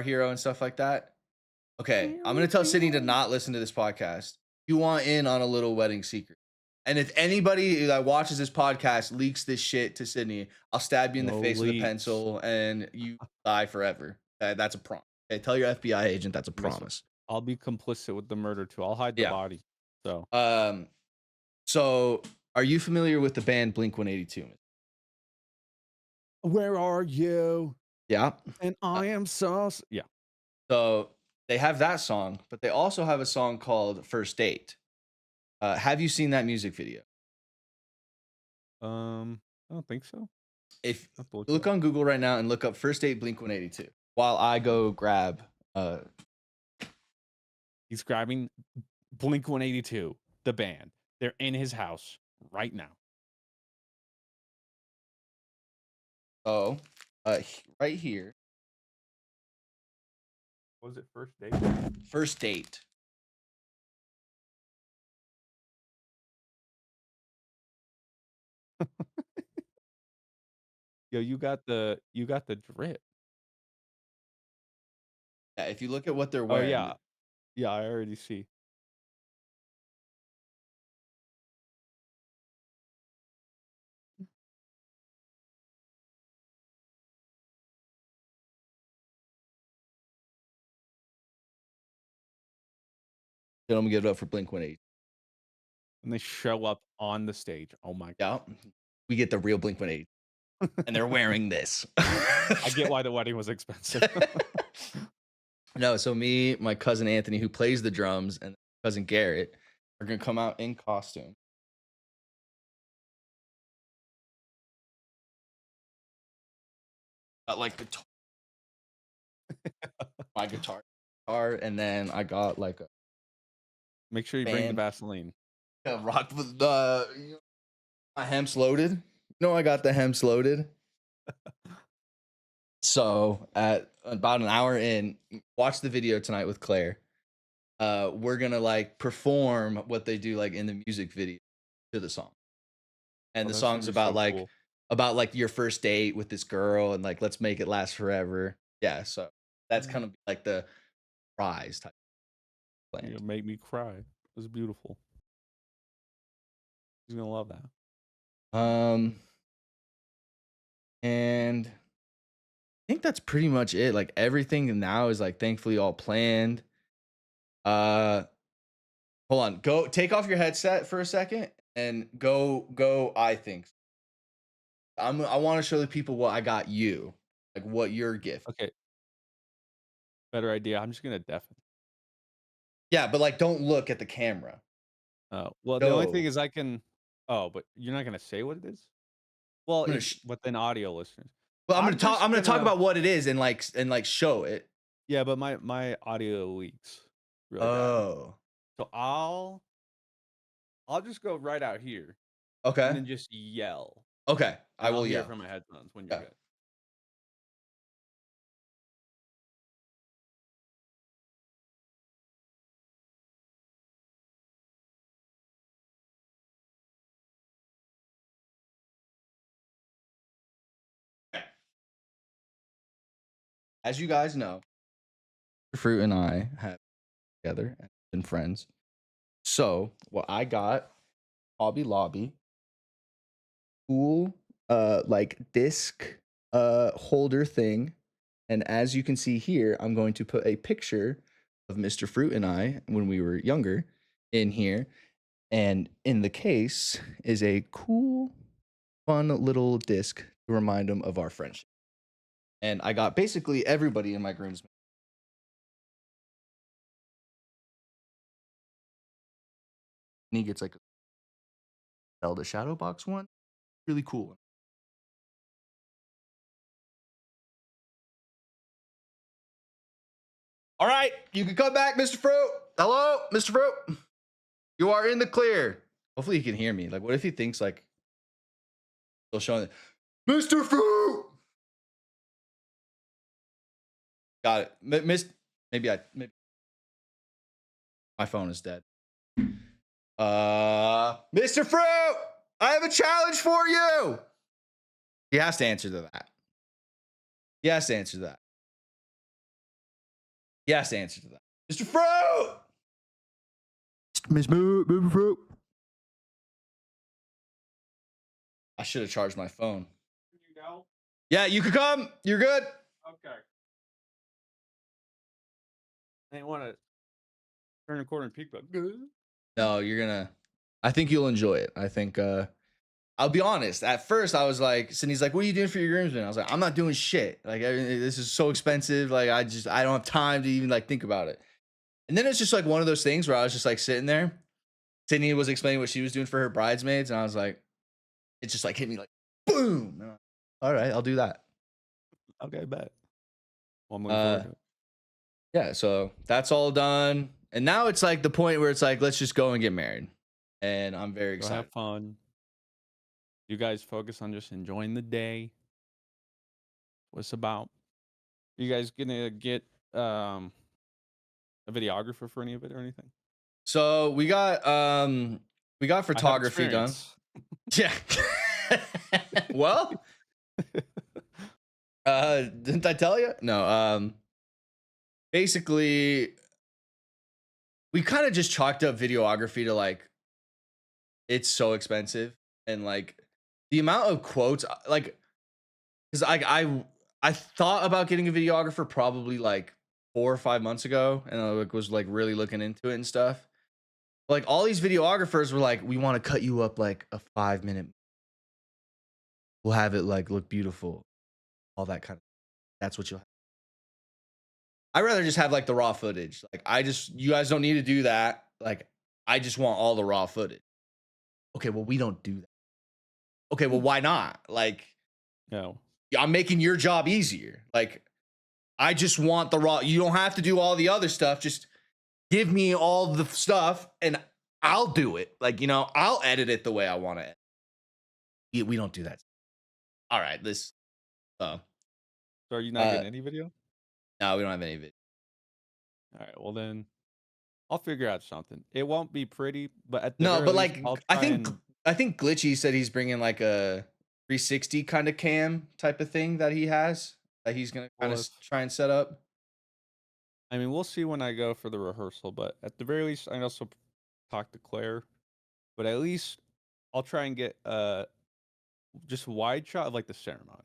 Hero and stuff like that. Okay, I'm gonna tell Sydney to not listen to this podcast. You want in on a little wedding secret. And if anybody that watches this podcast leaks this shit to Sydney, I'll stab you in the face with a pencil and you die forever. That's a promise. Okay, tell your FBI agent that's a promise. I'll be complicit with the murder too. I'll hide the body. So are you familiar with the band Blink-182? Where are you? Yeah. And I am sauce. Yeah. So they have that song, but they also have a song called First Date. Have you seen that music video? I don't think so. If look on Google right now and look up First Date Blink-182 while I go grab. He's grabbing Blink-182, the band. They're in his house right now. So, right here, Was it first date? first date. Yo, you got the drip. Yeah, if you look at what they're Oh wearing, yeah. Yeah, I already see. gentlemen, give it up for Blink-182. And they show up on the stage. Oh my Yeah, we get the real Blink-182, and they're wearing this. I get why the wedding was expensive. No, so me, my cousin Anthony, who plays the drums, and cousin Garrett are gonna come out in costume. Got like my guitar, and then I got like a Make sure you bring the band. Vaseline. Rocked with my hemps loaded. I got the hemps loaded. So at about an hour in, watch the video tonight with Claire. We're gonna like perform what they do like in the music video to the song. And Oh, the that's gonna song's be about so like cool. your first date with this girl and like let's make it last forever. Yeah, so that's kind of like the prize type of You're plan. gonna make me cry. It was beautiful. He's gonna love that. And I think that's pretty much it. Like everything now is like thankfully all planned. Uh Hold on. Go take off your headset for a second and go I think. I want to show the people what I got you. Like what your gift. Okay. Better idea. I'm just gonna deafen. Yeah, but like don't look at the camera. Oh, well, the only thing Go. is I can. Oh, but you're not gonna say what it is. Well, I'm gonna if within audio listeners, well, I'm just I'm gonna talk gonna. about what it is and like show it. Yeah, but my audio leaks really bad. Oh. So I'll just go right out here and Okay. then just yell, Okay. I and I'll will hear it yell. from my headphones when you're Okay. good. As you guys know, Fruit and I have together and been friends. So what I got, Hobby Lobby, cool like disc holder thing. And as you can see here, I'm going to put a picture of Mr. Fruit and I when we were younger in here. And in the case is a cool, fun little disc to remind him of our friendship. And I got basically everybody in my groomsmen. And he gets like a Zelda Shadow Box one. Really cool. All right, you can come back, Mr. Fruit. Hello, Mr. Fruit. You are in the clear. Hopefully he can hear me. Like, what if he thinks like still showing it? Mr. Fruit. Got it. Maybe my phone is dead. Mr. Fruit, I have a challenge for you. He has to answer to that. He has to answer to that. He has to answer to that. Mr. Fruit. Mr. Fruit. I should have charged my phone. You know? Yeah, you can come. You're good. Okay. I didn't want to turn a corner and peek, but No, you're gonna. I think you'll enjoy it. I think. I'll be honest. At first, I was like, Sydney's like, "What are you doing for your groomsmen?" I was like, "I'm not doing shit. Like, this is so expensive. Like, I don't have time to even like think about it." And then it's just like one of those things where I was just like sitting there. Sydney was explaining what she was doing for her bridesmaids, and I was like, it just like hit me like, boom. And I'm like, all right, I'll do that. okay, bet. Well, I'm looking forward to it. Yeah, so that's all done. And now it's like the point where it's like, let's just go and get married. And I'm very Go excited. have fun. You guys focus on just enjoying the day. was about. You guys gonna get a videographer for any of it or anything? So we got I have photography done. experience. Yeah. Well, didn't I tell you? No. Basically, we kind of just chalked up videography to like it's so expensive and like the amount of quotes like because I thought about getting a videographer probably like 4 or 5 months ago, and I like, was like really looking into it and stuff. Like all these videographers were like, we want to cut you up like a 5 minute. We'll have it like look beautiful, all that kind of. That's what you'll have. I'd rather just have like the raw footage. Like you guys don't need to do that. Like I just want all the raw footage. Okay, well we don't do that. Okay, well why not? Like No. I'm making your job easier. Like I just want the raw. You don't have to do all the other stuff. Just give me all the stuff and I'll do it. Like, I'll edit it the way I want to. We don't do that. All right, So are you not getting any video? no, we don't have any video. All right, well then I'll figure out something. It won't be pretty, but at the No, very but least, like I'll I try think and. I think Glitchy said he's bringing like a 360 kind of cam type of thing that he has that he's gonna kind Well, of try and set up. I mean, we'll see when I go for the rehearsal, but at the very least, I also talk to Claire. But at least I'll try and get just a wide shot of like the ceremony.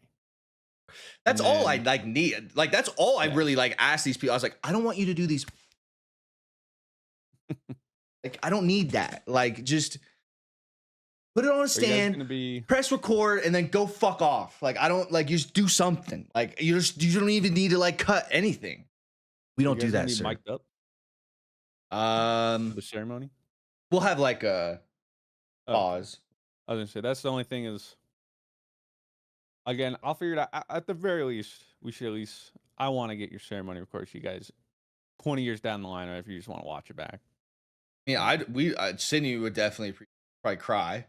That's And all I then like need. Like that's all I yeah, really like asked these people. I was like, I don't want you to do these. Like I don't need that. Like just put it on a are you guys stand, gonna be press record, and then go fuck off. Like I don't like you just do something. Like you don't even need to like cut anything. We are you don't do guys gonna that, be sir. mic'd up for Um, the ceremony? we'll have like a Oh, okay. pause. I was gonna say that's the only thing is again, I'll figure it out. At the very least, we should at least I want to get your ceremony recorded, so you guys 20 years down the line, or if you just want to watch it back. Yeah, Sydney would definitely probably cry.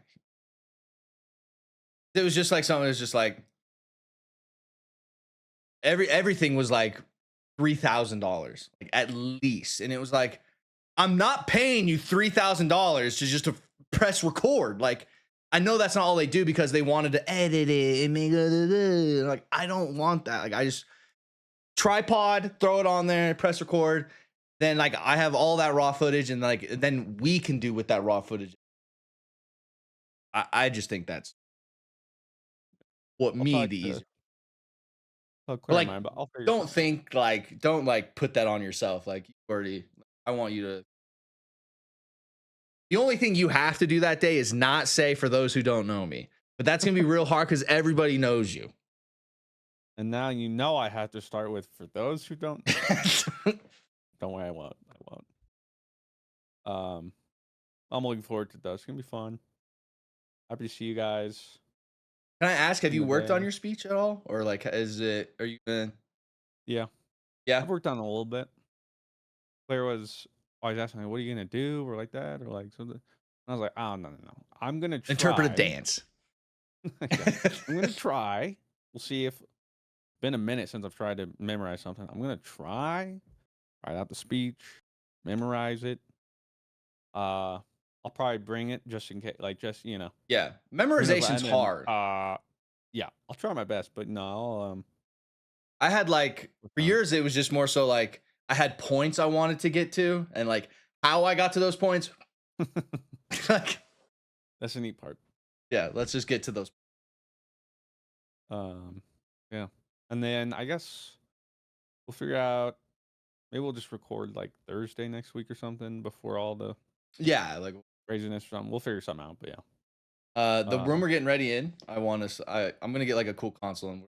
It was just like something. It was just like everything was like $3,000, like at least, and it was like I'm not paying you $3,000 to just to press record. Like I know that's not all they do because they wanted to edit it and make it. Like I don't want that. Like I just tripod, throw it on there, press record. Then like I have all that raw footage, and like then we can do with that raw footage. I just think that's what I'll me talk the to easier. But Claire like, mine, but I'll figure don't something out. think like, don't like put that on yourself. Like, you already, I want you to. The only thing you have to do that day is not say for those who don't know me, but that's gonna be real hard because everybody knows you. And now you know I have to start with for those who don't. Don't worry, I won't. I'm looking forward to those. It's gonna be fun. Happy to see you guys Can I ask, have in you the worked on day. your speech at all, or like, are you gonna? Yeah, Yeah, I've worked on it a little bit. Claire was always asking me, "What are you gonna do?" or like that, or like something. I was like, "Oh no. I'm gonna interpret a try." dance. Yeah, I'm gonna try. We'll see if been a minute since I've tried to memorize something. I'm gonna try write out the speech, memorize it. I'll probably bring it just in case, like just Yeah, who knows. memorization's And then hard. yeah, I'll try my best, but no, I had like work for on years it was just more so like I had points I wanted to get to, and like how I got to those points. it. Like, That's the neat part. yeah, let's just get to those. Yeah, and then I guess we'll figure out. Maybe we'll just record like Thursday next week or something before all the Yeah, like craziness. Or something. We'll figure something out. But yeah, the room we're getting ready in. I'm gonna get like a cool console and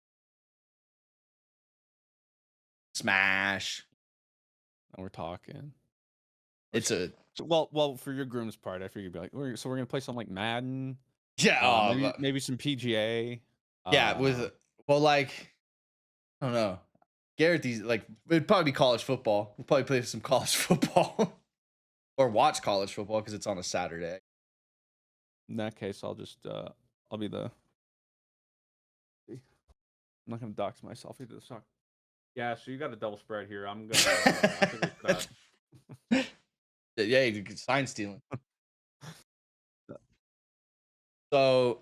Smash. and we're talking. It's a So, well, for your groom's part, I figured you'd be like, so we're gonna play something like Madden, yeah, maybe some PGA. yeah. Well, like I don't know. Garrett, these like it'd probably be college football. We'll probably play some college football or watch college football because it's on a Saturday. In that case, I'll just I'll be the I'm not gonna dox myself either. Suck. Yeah, so you got a double spread here. I'm gonna. I think we should, Yeah, you could sign stealing. So,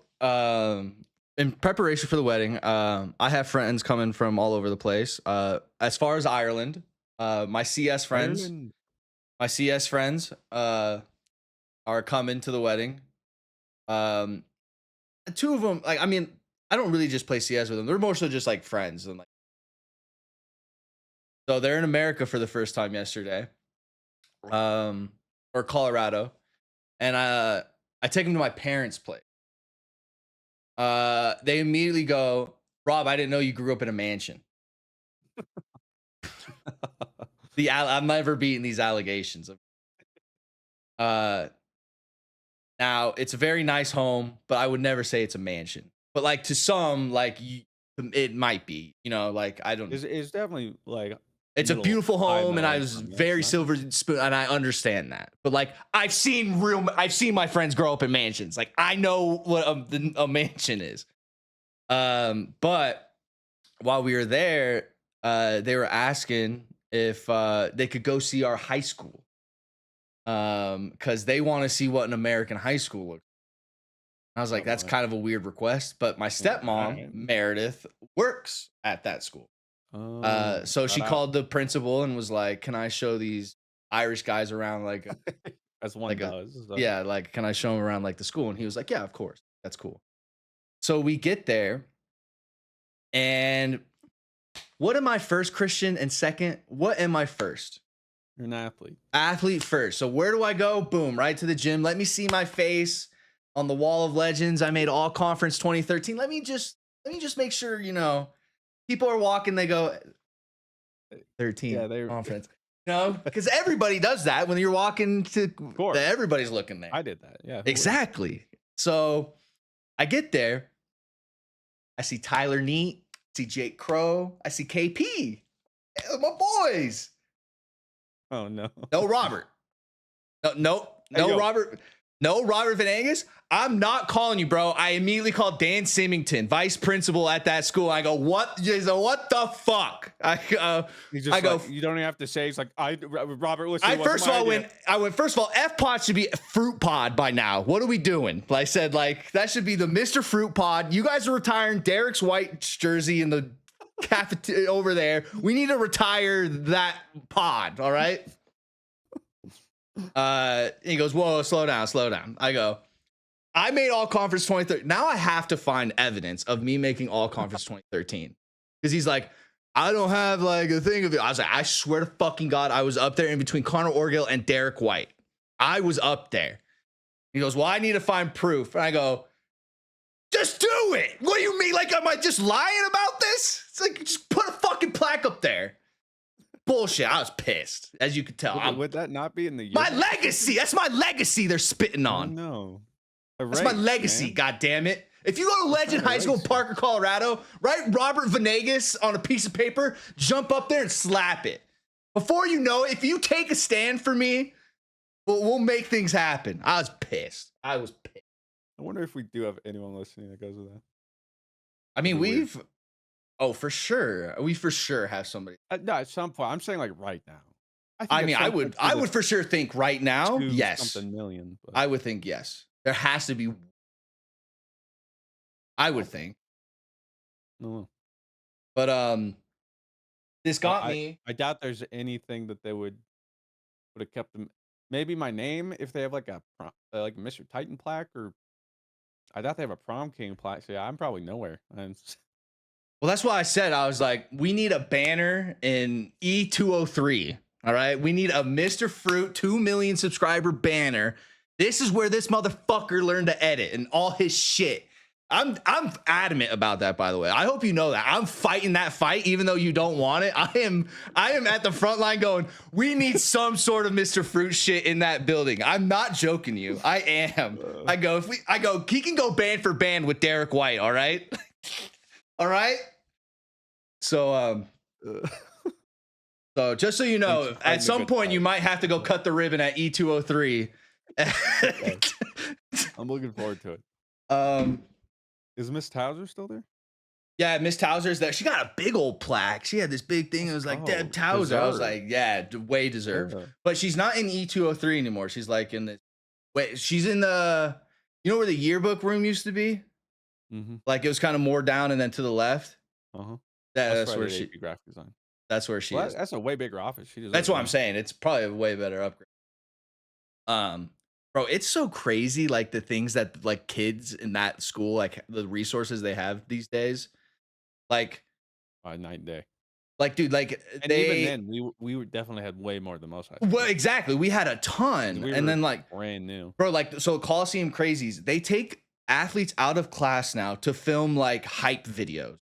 in preparation for the wedding, I have friends coming from all over the place. As far as Ireland, my CS friends, Ireland. are coming to the wedding. Two of them, like, I mean, I don't really just play CS with them. They're more so just like friends, and like, so they're in America for the first time yesterday, or Colorado, and I take them to my parents' place. They immediately go, Rob, I didn't know you grew up in a mansion. I'm never beating these allegations. Now it's a very nice home, but I would never say it's a mansion. But like to some, like it might be, you know, like I don't. It's definitely like It's a beautiful home, and I was income, yeah, very nice. silver spoon, and I understand that. But like I've seen my friends grow up in mansions. Like I know what a mansion is. But while we were there, they were asking if they could go see our high school, because they want to see what an American high school looks. I was like, that's kind of a weird request, but my stepmom Meredith works at that school. So she called the principal and was like, "Can I show these Irish guys around?" Like, as one does. Yeah, like, can I show them around like the school? And he was like, "Yeah, of course, that's cool." So we get there, and what am I first, Christian? And second, what am I first? You're an athlete. Athlete first. So where do I go? Boom, right to the gym. Let me see my face on the wall of legends. I made all conference 2013. Let me just make sure, you know, people are walking, they go 13 conference. No, because everybody does that when you're walking to, everybody's looking there. I did that. Yeah. Exactly. So I get there. I see Tyler Neat, see Jake Crow, I see KP. My boys. Oh no. No Robert. No Robert. No Robert Van Angus. I'm not calling you, bro. I immediately called Dan Symington, vice principal at that school. I go, what the fuck? I go, like, you don't even have to say. It's like, Robert, listen. First of all, F pod should be Fruit Pod by now. What are we doing? I said, like, that should be the Mr. Fruit Pod. You guys are retiring Derek's white jersey in the cafeteria over there. We need to retire that pod. All right. He goes, whoa, slow down. I go, I made all conference 2013. Now I have to find evidence of me making all conference 2013. Because he's like, I don't have like a thing of it. I was like, I swear to fucking God, I was up there in between Connor Orgill and Derek White. I was up there. He goes, well, I need to find proof. And I go, just do it. What do you mean? Like, am I just lying about this? It's like, just put a fucking plaque up there. Bullshit. I was pissed, as you could tell. Would that not be in the my legacy? That's my legacy they're spitting on. No. That's my legacy, God damn it. If you go to Legend High School in Parker, Colorado, write Robert Venegas on a piece of paper, jump up there and slap it. Before you know it, if you take a stand for me, we'll make things happen. I was pissed. I wonder if we do have anyone listening that goes with that. I mean, for sure. We for sure have somebody. No, at some point. I'm saying like right now. I would for sure think right now, yes. Something million. But. I would think yes. There has to be. I would think. No. But this got me. I doubt there's anything that they would have kept them. Maybe my name if they have like a like Mr. Titan plaque, or I doubt they have a prom king plaque. So yeah, I'm probably nowhere. Well, that's why I said, I was like, we need a banner in E203. All right, we need a Mr. Fruit 2 million subscriber banner. This is where this motherfucker learned to edit and all his shit. I'm adamant about that, by the way. I hope you know that. I'm fighting that fight, even though you don't want it. I am at the front line going, we need some sort of Mr. Fruit shit in that building. I'm not joking you. I am. I go, he can go band for band with Derek White, all right? All right? So so just so you know, at some point you might have to go cut the ribbon at E203. I'm looking forward to it. Is Miss Towser still there? Yeah, Miss Towser's there. She got a big old plaque. She had this big thing. It was like Deb Towser. I was like, yeah, way deserved. Yeah. But she's not in E203 anymore. She's like in the wait. She's in the where the yearbook room used to be. Mm-hmm. Like it was kind of more down and then to the left. Uh-huh. That's where she. graphic design. That's where she is. That's a way bigger office. That's what I'm saying. It's probably a way better upgrade. Bro, it's so crazy. Like the things that like kids in that school, like the resources they have these days. Like night and day. Like, dude, like and even then, we definitely had way more than most high schools. Well, exactly. We had a ton, and then like brand new, bro. Like, so Coliseum Crazies, they take athletes out of class now to film like hype videos,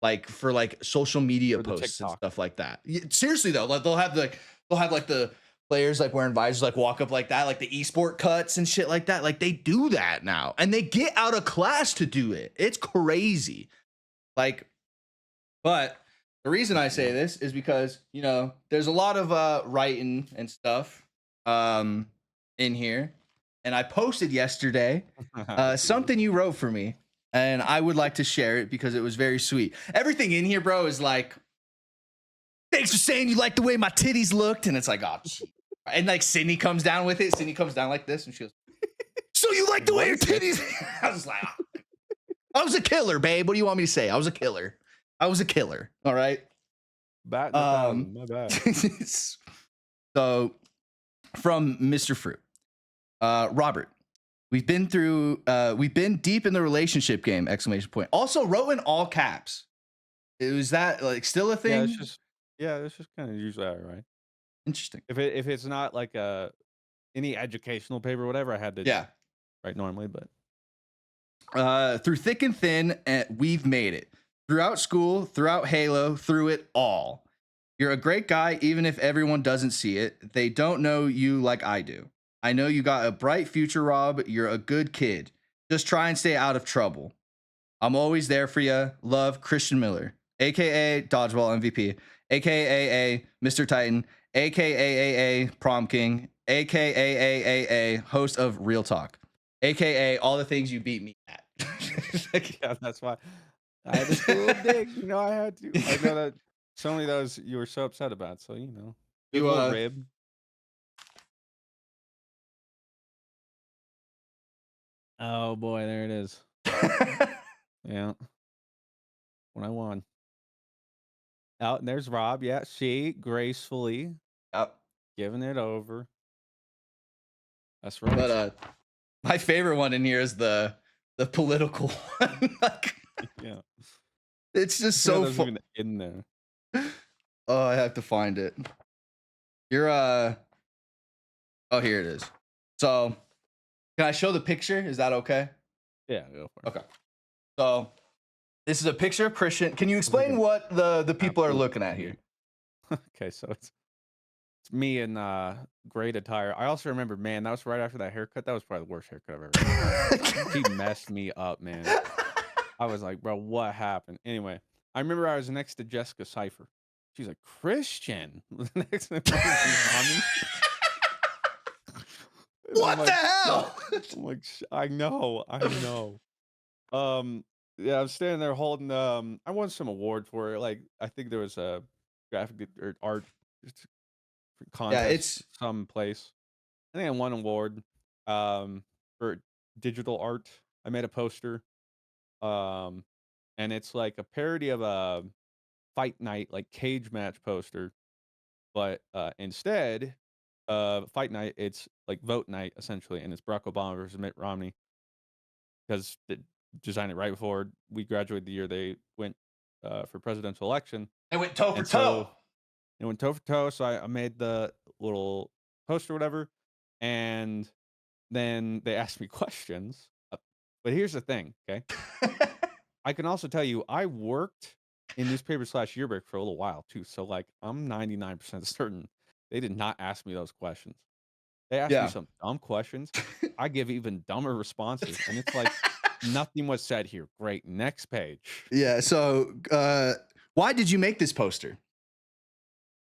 like for like social media posts and stuff like that. Seriously though, like they'll have the players like wearing visors, like walk up like that, like the esport cuts and shit like that. Like they do that now, and they get out of class to do it. It's crazy, like, but. The reason I say this is because, there's a lot of writing and stuff in here. And I posted yesterday something you wrote for me. And I would like to share it because it was very sweet. Everything in here, bro, is like, thanks for saying you like the way my titties looked. And it's like, oh, gee. And like Sydney comes down with it. Sydney comes down like this and she goes, so you like the way your titties? I was like, oh. I was a killer, babe. What do you want me to say? I was a killer. All right. My bad. So from Mr. Fruit, Robert, we've been deep in the relationship game, ! Also wrote in all caps. Was that like still a thing? It's just kind of usually all right. Interesting. If it's not like any educational paper or whatever, I had to write normally, but through thick and thin, we've made it. Throughout school, throughout Halo, through it all. You're a great guy, even if everyone doesn't see it. They don't know you like I do. I know you got a bright future, Rob. You're a good kid. Just try and stay out of trouble. I'm always there for you. Love, Christian Miller, a.k.a. Dodgeball MVP, a.k.a. Mr. Titan, a.k.a. Prom King, a.k.a. host of Real Talk, a.k.a. all the things you beat me at. Yeah, that's why. I had to school dig, I had to. I know that so many of those you were so upset about, so you rib. Oh boy, there it is. Yeah. When I won. Oh, and there's Rob. Yeah, she gracefully giving it over. That's right. But my favorite one in here is the political one. Like, yeah. It's just so fun in there. Oh, I have to find it. You're oh, here it is. So, can I show the picture? Is that okay? Yeah, go for it. Okay. So, this is a picture of Christian. Can you explain what the people are looking at here? Okay, so it's me in great attire. I also remember, man, that was right after that haircut. That was probably the worst haircut I've ever had. He messed me up, man. I was like, bro, what happened? Anyway, I remember I was next to Jessica Cypher. She's like, Christian. Next to me. What the hell? I'm like, I know. Yeah, I'm standing there holding. I won some award for it. Like, I think there was a graphic or art contest. Yeah, it's some place. I think I won an award for digital art. I made a poster. And it's like a parody of a fight night, like cage match poster, but instead fight night, it's like vote night essentially, and it's Barack Obama versus Mitt Romney because they designed it right before we graduated the year they went for presidential election. They went toe for toe. It went toe for toe. So I made the little poster, or whatever, and then they asked me questions. But here's the thing, okay? I can also tell you, I worked in newspaper/yearbook for a little while too. So like, I'm 99% certain they did not ask me those questions. They asked me some dumb questions. I give even dumber responses, and it's like nothing was said here. Great, next page. Yeah. So, why did you make this poster?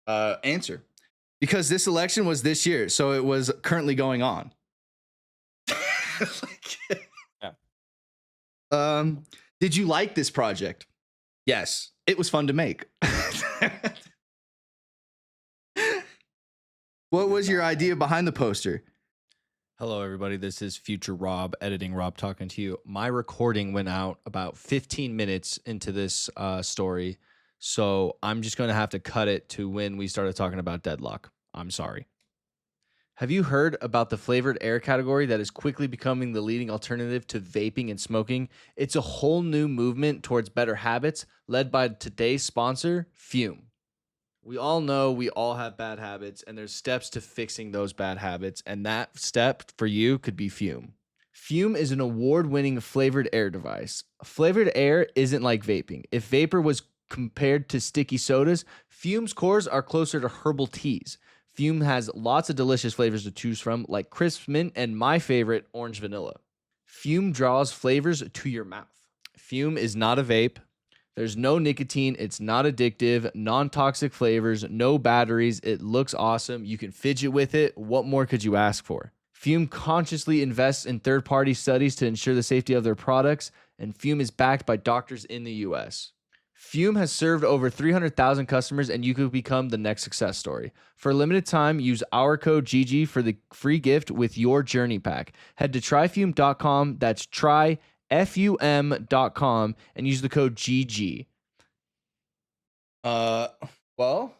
Answer: because this election was this year, so it was currently going on. Yeah. Did you like this project? Yes, it was fun to make. What was your idea behind the poster? Hello, everybody. This is future Rob, editing Rob talking to you. My recording went out about 15 minutes into this story, so I'm just going to have to cut it to when we started talking about Deadlock. I'm sorry. Have you heard about the flavored air category that is quickly becoming the leading alternative to vaping and smoking? It's a whole new movement towards better habits led by today's sponsor, Fume. We all know we all have bad habits, and there's steps to fixing those bad habits, and that step for you could be Fume. Fume is an award-winning flavored air device. Flavored air isn't like vaping. If vapor was compared to sticky sodas, Fume's cores are closer to herbal teas. Fume has lots of delicious flavors to choose from, like crisp mint and my favorite, orange vanilla. Fume draws flavors to your mouth. Fume is not a vape. There's no nicotine. It's not addictive. Non-toxic flavors. No batteries. It looks awesome. You can fidget with it. What more could you ask for? Fume consciously invests in third-party studies to ensure the safety of their products, and Fume is backed by doctors in the US. Fume has served over 300,000 customers, and you could become the next success story. For a limited time, use our code GG for the free gift with your journey pack. Head to tryfume.com. That's tryfum.com and use the code GG. Well,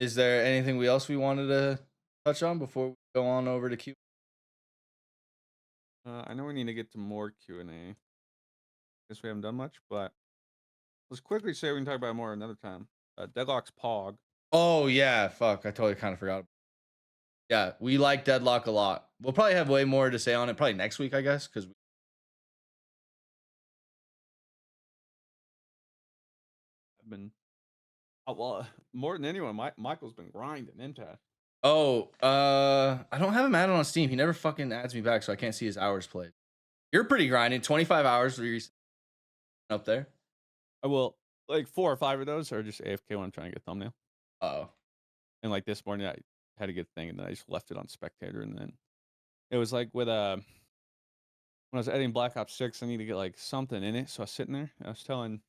is there anything else we wanted to touch on before we go on over to Q? I know we need to get to more Q&A. Guess we haven't done much, but let's quickly say we can talk about it more another time. Deadlock's Pog. Oh yeah, fuck! I totally kind of forgot. Yeah, we like Deadlock a lot. We'll probably have way more to say on it probably next week, I guess, because I've been, well, more than anyone, Michael's been grinding into. I don't have him added on Steam. He never fucking adds me back, so I can't see his hours played. You're pretty grinding. 25 hours up there. I will, like 4 or 5 of those are just AFK when I'm trying to get thumbnail. Oh. And like this morning, I had a good thing, and then I just left it on spectator, and then it was like with when I was editing Black Ops 6, I need to get like something in it, so I was sitting there, and I was telling,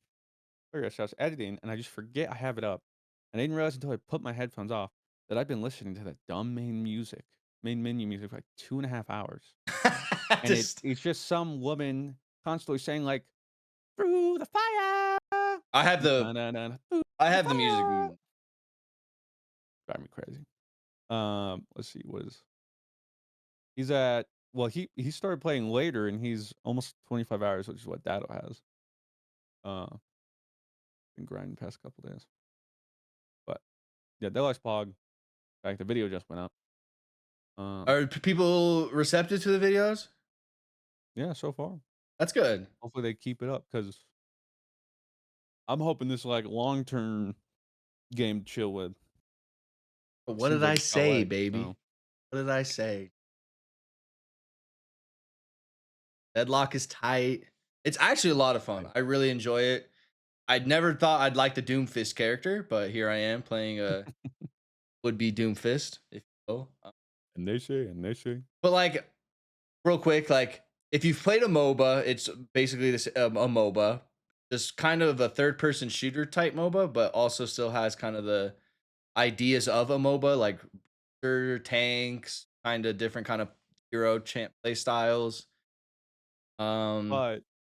so I was editing, and I just forget I have it up, and I didn't realize until I put my headphones off that I've been listening to that dumb main menu music for like 2.5 hours, and it's just some woman constantly saying like, "Through the fire." I have the music. Drive me crazy. Let's see, what is he's at? Well, he started playing later, and he's almost 25 hours, which is what Dado has. Been grinding the past couple days, but yeah, Deadlock's Pog. In fact, the video just went up. Are people receptive to the videos? Yeah, so far. That's good. Hopefully they keep it up, because I'm hoping this is like long-term game to chill with. What Seems did like I it's say, LA, baby? so. What did I say? Deadlock is tight. It's actually a lot of fun. I really enjoy it. I'd never thought I'd like the Doomfist character, but here I am playing a would-be Doomfist, if you will. And they say. But like, real quick, like if you've played a MOBA, it's basically this a MOBA, just kind of a third-person shooter type MOBA, but also still has kind of the ideas of a MOBA, like tanks, kind of different kind of hero champ play styles. But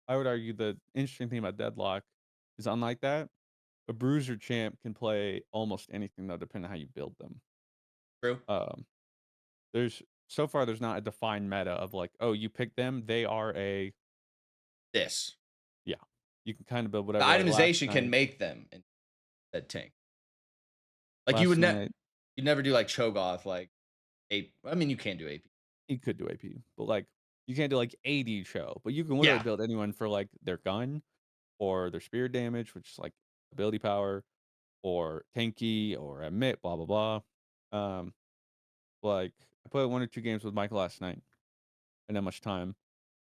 I would argue the interesting thing about Deadlock is, unlike that, a bruiser champ can play almost anything, though, depending on how you build them. True. There's not a defined meta of like, oh, you pick them, they are a This. yeah. You can kind of build The whatever. Like itemization can make them in that tank. Like you would you'd never do like Cho'Gath, like I mean, you can do AP. You could do AP, but like you can't do like AD show. But you can literally Yeah. build anyone for like their gun or their spear damage, which is like ability power, or tanky, or emit, blah blah blah. Like I played 1 or 2 games with Michael last night, and that much time.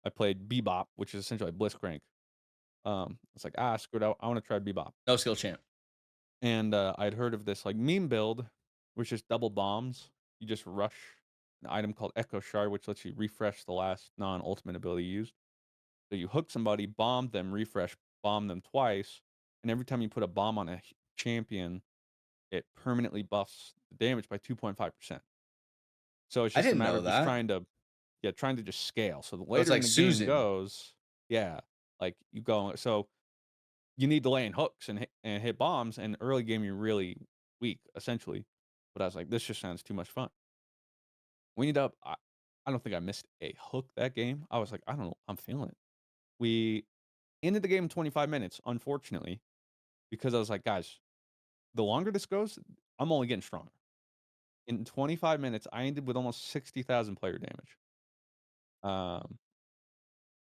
I played Bebop, which is essentially Blitzcrank. It's like, screw it, I want to try Bebop. No skill champ. And I'd heard of this like meme build, which is double bombs. You just rush an item called Echo Shard, which lets you refresh the last non-ultimate ability used. So you hook somebody, bomb them, refresh, bomb them twice, and every time you put a bomb on a champion, it permanently buffs the damage by 2.5%. So it's I just a didn't matter know of just that. trying to just scale. So the So it's later in like the game Susan. goes, yeah, like you go. So you need to lay in hooks and hit bombs, and early game you're really weak essentially. But I was like, this just sounds too much fun. We ended up. I don't think I missed a hook that game. I was like, I don't know, I'm feeling it. We ended the game in 25 minutes, unfortunately, because I was like, guys, the longer this goes, I'm only getting stronger. In 25 minutes, I ended with almost 60,000 player damage. Um,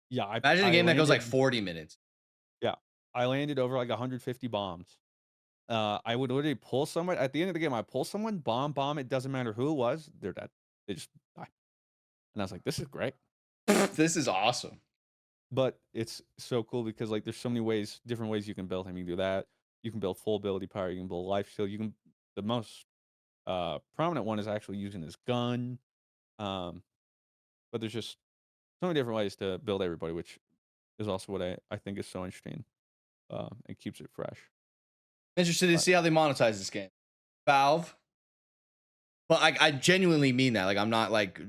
yeah, Imagine a I game that goes like landed 40 minutes. yeah, I landed over like 150 bombs. I would literally pull someone at the end of the game. I pull someone, bomb. It doesn't matter who it was, they're dead. They just die. And I was like, this is great. This is awesome. But it's so cool because like there's so many different ways you can build him. You can do that. You can build full ability power. You can build life steal. You can the most prominent one is actually using his gun. Um, but there's just so many different ways to build everybody, which is also what I think is so interesting. It keeps it fresh. Interested to But see how they monetize this game. Valve. But I genuinely mean that. Like I'm not like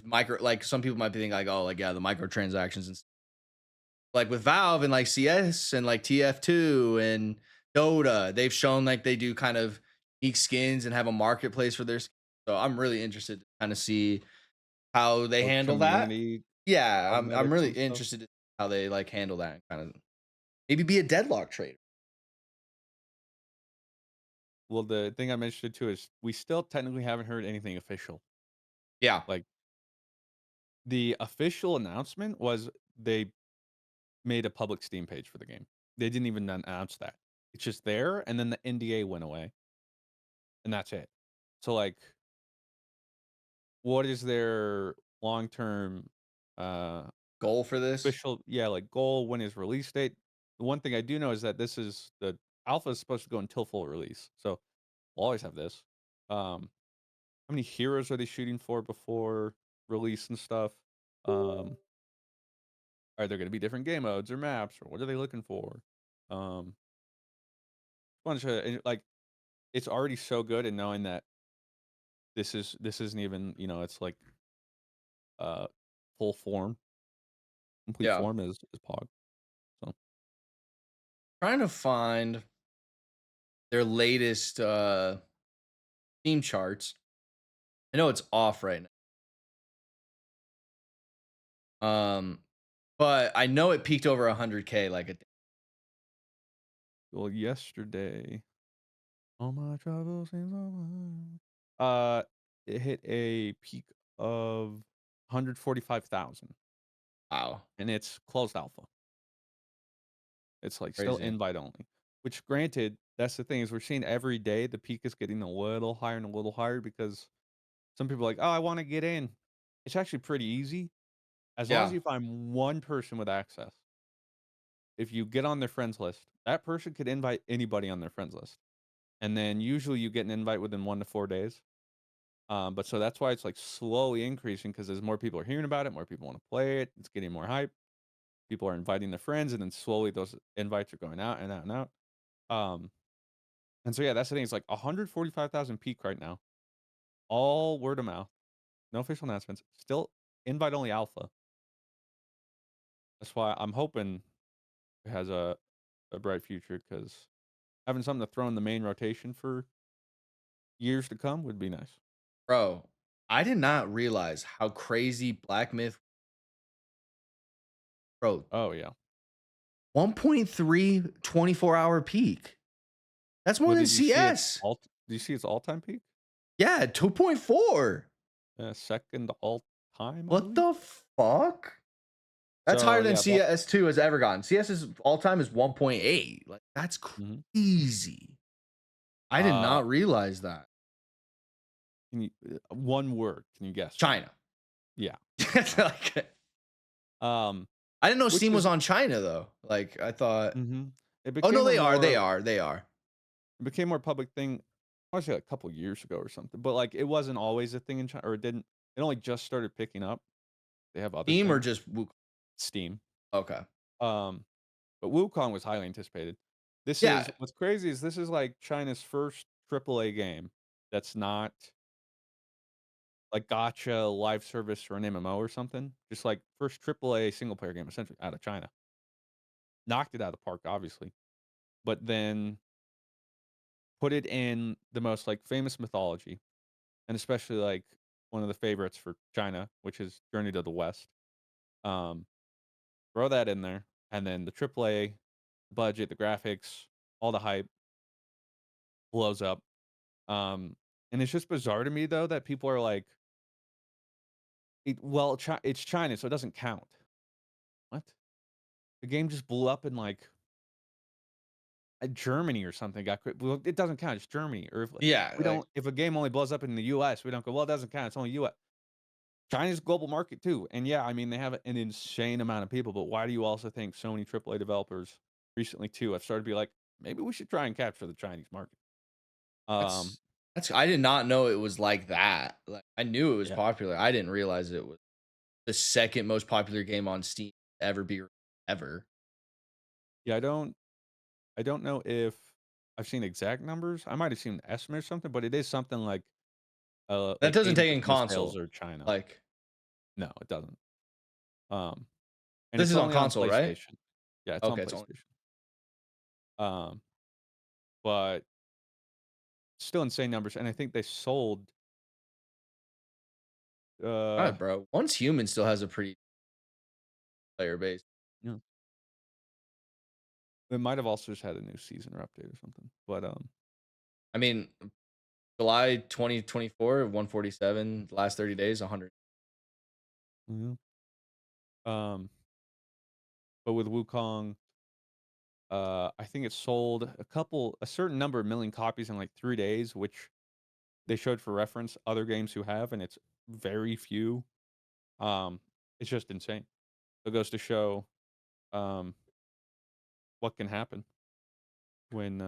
micro, like some people might be thinking like, oh, like yeah, the microtransactions and stuff. Like with Valve and like CS and like TF2 and Dota, they've shown like they do kind of unique skins and have a marketplace for their skins. So I'm really interested to kind of see how they oh, handle that. community Yeah, I'm cosmetics really and stuff. interested in how they like handle that and kind of maybe be a deadlock trader. Well, the thing I mentioned too is we still technically haven't heard anything official. Yeah. Like the official announcement was they made a public Steam page for the game. They didn't even announce that. It's just there, and then the NDA went away, and that's it. So like, what is their long term Goal for this. official like goal? When is release date? The one thing I do know is that this is the alpha is supposed to go until full release. So we'll always have this. How many heroes are they shooting for before release and stuff? Are there going to be different game modes or maps, or what are they looking for? Um, bunch of like, it's already so good, and knowing that this isn't even it's like uh full form, complete Yeah. form is Pog. So Trying to find their latest Steam charts. I know it's off right now. But I know it peaked over 100K like a well, yesterday, all my troubles seems over. It hit a peak of 145,000, wow. and it's closed alpha. It's like still Crazy. invite only. Which granted, that's the thing is we're seeing every day the peak is getting a little higher and a little higher because some people are like, oh, I want to get in. It's actually pretty easy as long as Yeah. you find one person with access. If you get on their friends list, that person could invite anybody on their friends list. And then usually you get an invite within 1 to 4 days. But so that's why it's like slowly increasing because as more people are hearing about it, more people want to play it. It's getting more hype. People are inviting their friends, and then slowly those invites are going out and out and out. And so yeah, that's the thing. It's like 145,000 peak right now. All word of mouth. No official announcements. Still invite only alpha. That's why I'm hoping it has a bright future because having something to throw in the main rotation for years to come would be nice. Bro, I did not realize how crazy Black Myth. Bro, Oh yeah. 1.3 24-hour peak. That's more Well, than did you see its CS. did you see its all-time peak? Yeah, 2.4. Second all-time, I What believe. the fuck? That's So higher than yeah, CS2 has ever gotten. CS's all time is 1.8. Like that's mhm. crazy. I did Uh, not realize that. can you, one word? Can you guess? China. Yeah. Like, Um, I didn't know which Steam was is on China though. Like I thought. it Oh no, became a they are. more They are. They are. it became more public thing. I want to say like a couple years ago or something, but like it wasn't always a thing in China, or it didn't. It only just started picking up. They have other Steam or things, just Steam. okay. Um, but Wukong was highly anticipated. This Yeah, is what's crazy is this is like China's first AAA game that's not like gotcha live service or an MMO or something. Just like first AAA single player game essentially out of China. Knocked it out of the park, obviously, but then put it in the most like famous mythology, and especially like one of the favorites for China, which is Journey to the West. Um, throw that in there, and then the AAA budget, the graphics, all the hype blows up. And it's just bizarre to me though that people are like, well, it's China, so it doesn't count. What? The game just blew up in like Germany or something. Well, it doesn't count. It's Germany. Or if like, yeah, we like don't, if a game only blows up in the U.S., we don't go. Well, it doesn't count. It's only U.S. China's a global market too, and yeah, I mean they have an insane amount of people. But why do you also think so many AAA developers recently too have started to be like, maybe we should try and capture the Chinese market? Um, that's I did not know it was like that. Like I knew it was yeah, popular. I didn't realize it was the second most popular game on Steam ever be ever. yeah. I don't know if I've seen exact numbers. I might have seen an estimate or something, but it is something That like doesn't take in 80% of sales console. are China. Like No, it doesn't. Um, and this it's is on only on console, right? PlayStation. Yeah, it's on Okay, it's only PlayStation. Um, but still insane numbers, and I think they sold. all Uh, right, bro. Once Human still has a pretty player base. yeah, it might have also just had a new season or update or something. But I mean, July 2024, 147, last 30 days, 100. mhm. um, but with Wukong, I think it sold a certain number of million copies in like 3 days, which they showed for reference other games who have, and it's very few. Um, it's just insane. It goes to show um what can happen when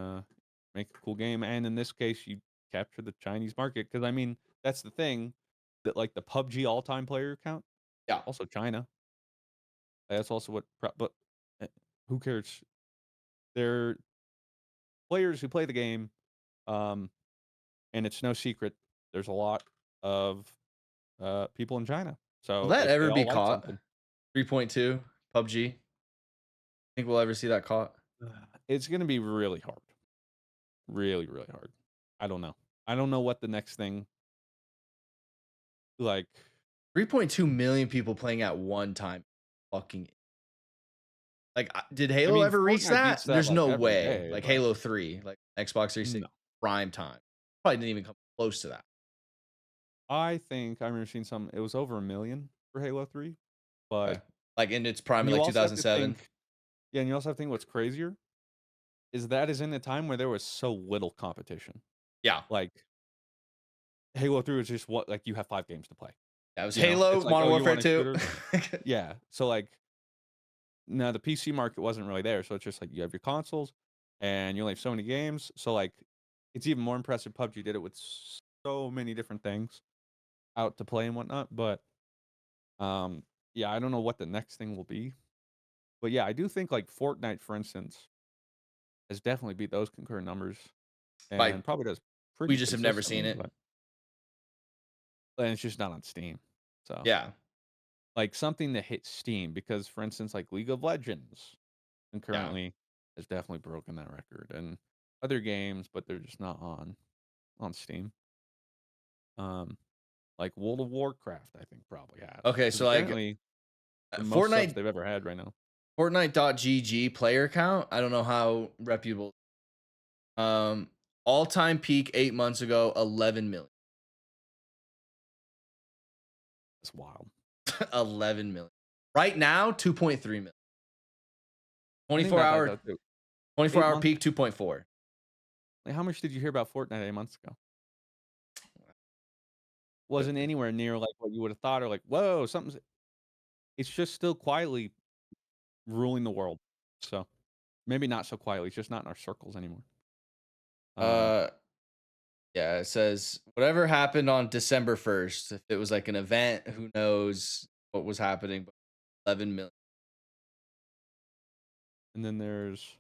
make a cool game, and in this case, you capture the Chinese market. Because I mean, that's the thing that like the PUBG all-time player count, Yeah. also China. That's also but eh, who cares? They're players who play the game, um, and it's no secret. There's a lot of people in China. Will So that if they ever be all like caught? something, 3.2 PUBG. Think we'll ever see that caught? it's gonna be really hard. Really, really hard. I don't know. I don't know what the next thing like. 3.2 million people playing at one time. Fucking like, did I Halo mean, ever reach Fortnite that? beats that There's like no every way. day, Like but Halo 3, like Xbox 360 no. prime time. Probably didn't even come close to that. I think I remember seeing some. It was over 1 million for Halo 3, but Okay. Like in its prime and in you like also have to 2007. think. Yeah, and you also have to think what's crazier is that is in a time where there was so little competition. Yeah. Like Halo 3 was just what like you have 5 games to play. That was You know, Halo, it's like, Modern oh, you Warfare want a 2. shooter? Yeah. So like now the PC market wasn't really there, so it's just like you have your consoles, and you only have so many games. So like it's even more impressive. PUBG did it with so many different things out to play and whatnot. But yeah, I don't know what the next thing will be. But yeah, I do think like Fortnite, for instance, has definitely beat those concurrent numbers Like and probably does we pretty just have never seen consistently, it. but and it's just not on Steam. So Yeah. like something that hits Steam because for instance, like League of Legends Yeah. concurrently has definitely broken that record and other games, but they're just not on Steam. Um like World of Warcraft, I think probably has. Okay, Because so like apparently the most subs Fortnite they've ever had right now. Fortnite.gg player count. I don't know how reputable. Um, all-time peak 8 months ago, 11 million. It's wild. 11 million. Right now, 2.3 million. I think 24 about that hour though too. 24 8 hour months. peak, 2.4. Like, how much did you hear about Fortnite 8 months ago? Wasn't anywhere near like what you would have thought, or like, whoa, something's. It's just still quietly ruling the world. So maybe not so quietly. It's just not in our circles anymore. Um, Uh, yeah, it says whatever happened on December 1st. If it was like an event, who knows what was happening, but 11 million. and then there's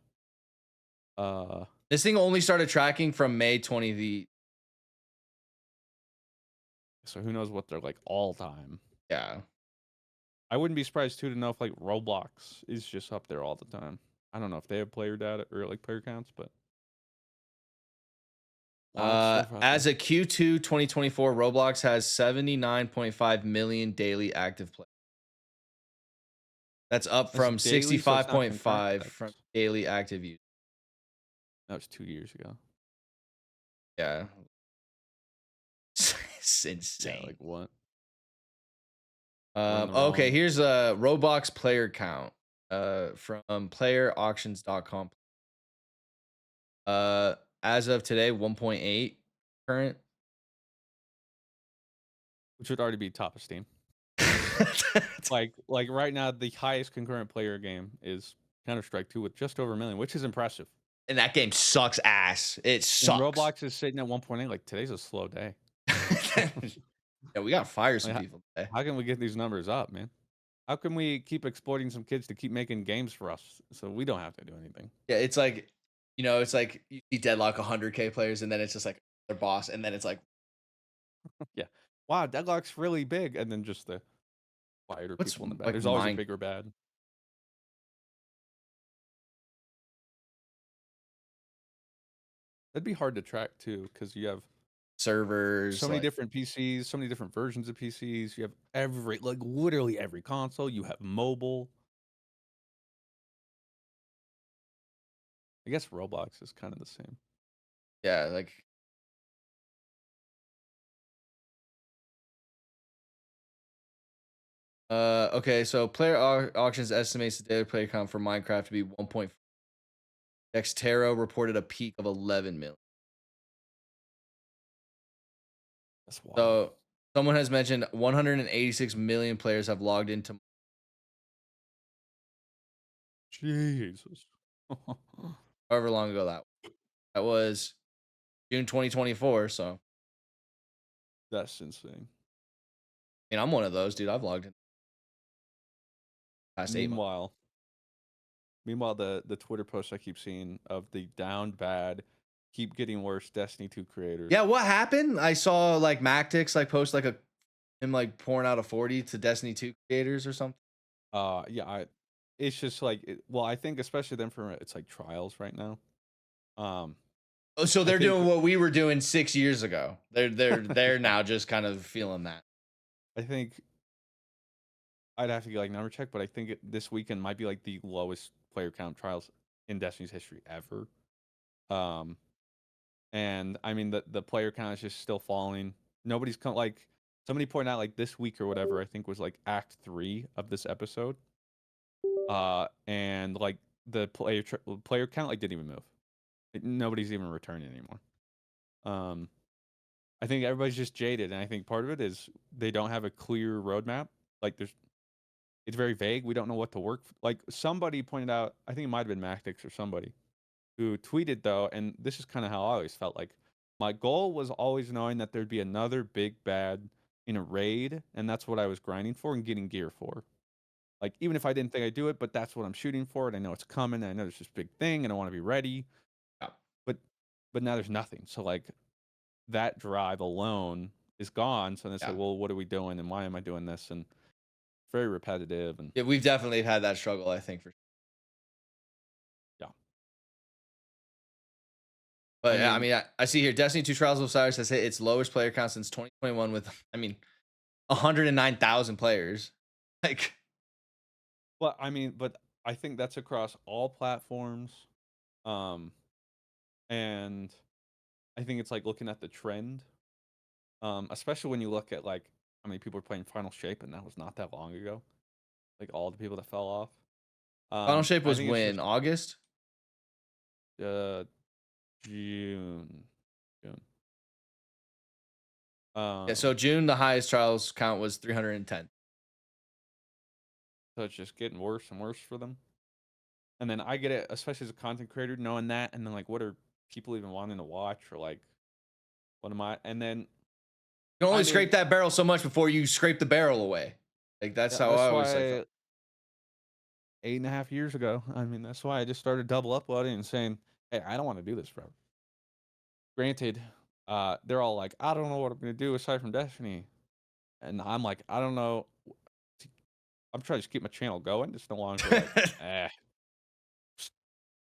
This thing only started tracking from May 20. So who knows what they're like all time. Yeah. I wouldn't be surprised too to know if like Roblox is just up there all the time. I don't know if they have player data or like player counts, but a lot of stuff out As there. a Q2 2024, Roblox has 79.5 million daily active players. That's up from daily, so it's not concurrent? 65.5 from daily active users. That was 2 years ago. Yeah. It's insane. Yeah, like what? Okay, here's a Roblox player count from playerauctions.com. As of today, 1.8 current. Which would already be top of Steam. like right now, the highest concurrent player game is Counter-Strike 2 with just over 1 million, which is impressive. And that game sucks ass. It sucks. And Roblox is sitting at 1.8. Like today's a slow day. Yeah, we gotta fire some people today. How can we get these numbers up, man? How can we keep exploiting some kids to keep making games for us so we don't have to do anything? Yeah, it's like, it's like you see Deadlock 100K players, and then it's just like their boss, and then it's like, yeah, wow, Deadlock's really big, and then just the quieter people in the back. like There's always a bigger bad. That'd be hard to track too, because you have servers, so many different PCs, so many different versions of PCs. You have literally every console. You have mobile. I guess Roblox is kind of the same. Yeah, like. Okay, so player auctions estimates the daily player count for Minecraft to be 1.4. Dextero reported a peak of 11 million. That's wild. So someone has mentioned 186 million players have logged into. Jesus. However long ago that was June 2024. So that's insane. I mean, I'm one of those, dude. I've logged in. Past 8 months. Meanwhile, the Twitter posts I keep seeing of the down bad, keep getting worse Destiny 2 creators. Yeah, what happened? I saw like Mactix like post like him like pouring out a 40 to Destiny 2 creators or something. Yeah, it's just like well, I think especially them for it's like trials right now. So they're doing what we were doing 6 years ago. They're now just kind of feeling that. I think I'd have to get like number check, but I think this weekend might be like the lowest player count trials in Destiny's history ever. And I mean the player count is just still falling. Nobody's come like somebody pointed out like this week or whatever I think was like Act 3 of this episode. And like the player count like didn't even move. Nobody's even returning anymore. I think everybody's just jaded, and I think part of it is they don't have a clear roadmap. Like it's very vague. We don't know what to work. Like somebody pointed out, I think it might have been Mactix or somebody who tweeted though, and this is kind of how I always felt. Like my goal was always knowing that there'd be another big bad in a raid, and that's what I was grinding for and getting gear for. Like even if I didn't think I'd do it, but that's what I'm shooting for, and I know it's coming. And I know there's this big thing, and I want to be ready. Yeah. But now there's nothing. So like that drive alone is gone. So it's like, well, what are we doing, and why am I doing this? And very repetitive. And yeah, we've definitely had that struggle, I think, for sure. Yeah. But I mean, I see here Destiny 2 Trials of Osiris has hit its lowest player count since 2021 with 109,000 players. Like, well, I mean, but I think that's across all platforms. And I think it's like looking at the trend. Especially when you look at like how many people are playing Final Shape, and that was not that long ago. Like all the people that fell off. Final Shape was when? August? June. Yeah, so June, the highest trials count was 310. So it's just getting worse and worse for them. And then I get it, especially as a content creator, knowing that, and then like, what are people even wanting to watch, or like, what am I? And then you can only scrape that barrel so much before you scrape the barrel away. Like that's how I always like. 8.5 years ago. I mean, that's why I just started double uploading and saying, hey, I don't want to do this forever. Granted, they're all like, I don't know what I'm gonna do aside from Destiny, and I'm like, I don't know. I'm trying to just keep my channel going, just no longer like,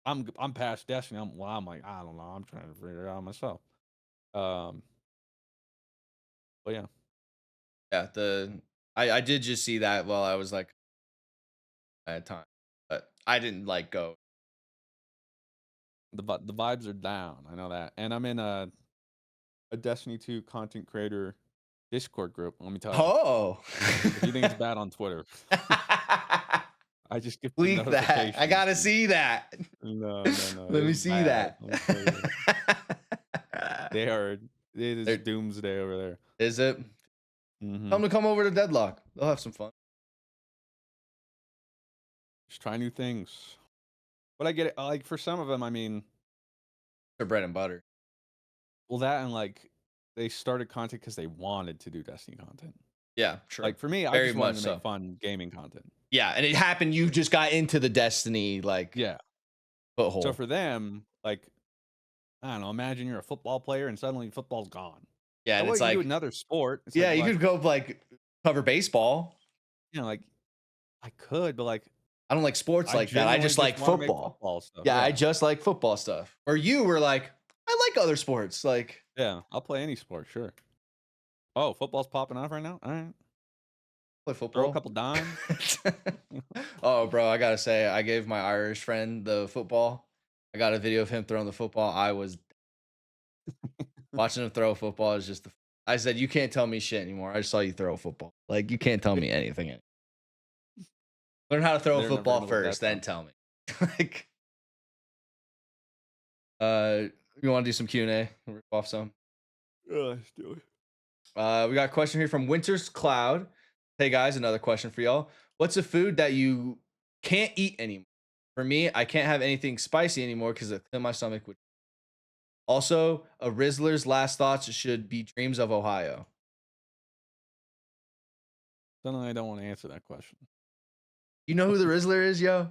I'm past Destiny. I'm like, I don't know. I'm trying to figure it out myself. But yeah, Yeah, I did just see that while I was like at time, but I didn't like go. the vibes are down. I know that, and I'm in a Destiny 2 content creator Discord group. Let me tell you, Oh, if you think it's bad on Twitter, I just get the leak that. I notifications. gotta see that. No. Let me it's see bad, that. let me tell you. They are. It is They're- doomsday over there. Is it? Mm-hmm. Tell them to come over to Deadlock. They'll have some fun. Just try new things. But I get it. Like for some of them, I mean, Their bread and butter. well, that and like they started content because they wanted to do Destiny content. Yeah, sure. Like for me, I Very just wanted much to make so. fun gaming content. Yeah, and it happened. You just got into the Destiny Yeah. foothold. So for them, like, I don't know. Imagine you're a football player and suddenly football's gone. yeah, and Well, it's you can like do another sport. It's yeah, like, you well, could go like cover baseball. like I could, but like I don't like sports I like that. I genuinely just like wanna make football. stuff. Yeah, I just like football stuff. Or you were like, I like other sports. Like, yeah, I'll play any sport, sure. Oh, football's popping off right now. All right, play throw football. a couple dimes. Oh, bro, I gotta say, I gave my Irish friend the football. I got a video of him throwing the football. I was watching him throw a football. Is just I said, you can't tell me shit anymore. I just saw you throw a football. Like, you can't tell me anything. Learn how to throw a They're never football gonna live that first, then down. tell me. Like, you want to do some Q&A? Rip off some. Let's do it. We got a question here from Winter's Cloud. Hey guys, another question for y'all. What's a food that you can't eat anymore? For me, I can't have anything spicy anymore because it clear my stomach would. Also, a Rizzler's last thoughts should be Dreams of Ohio. Then I don't want to answer that question. You know who the Rizzler is, yo?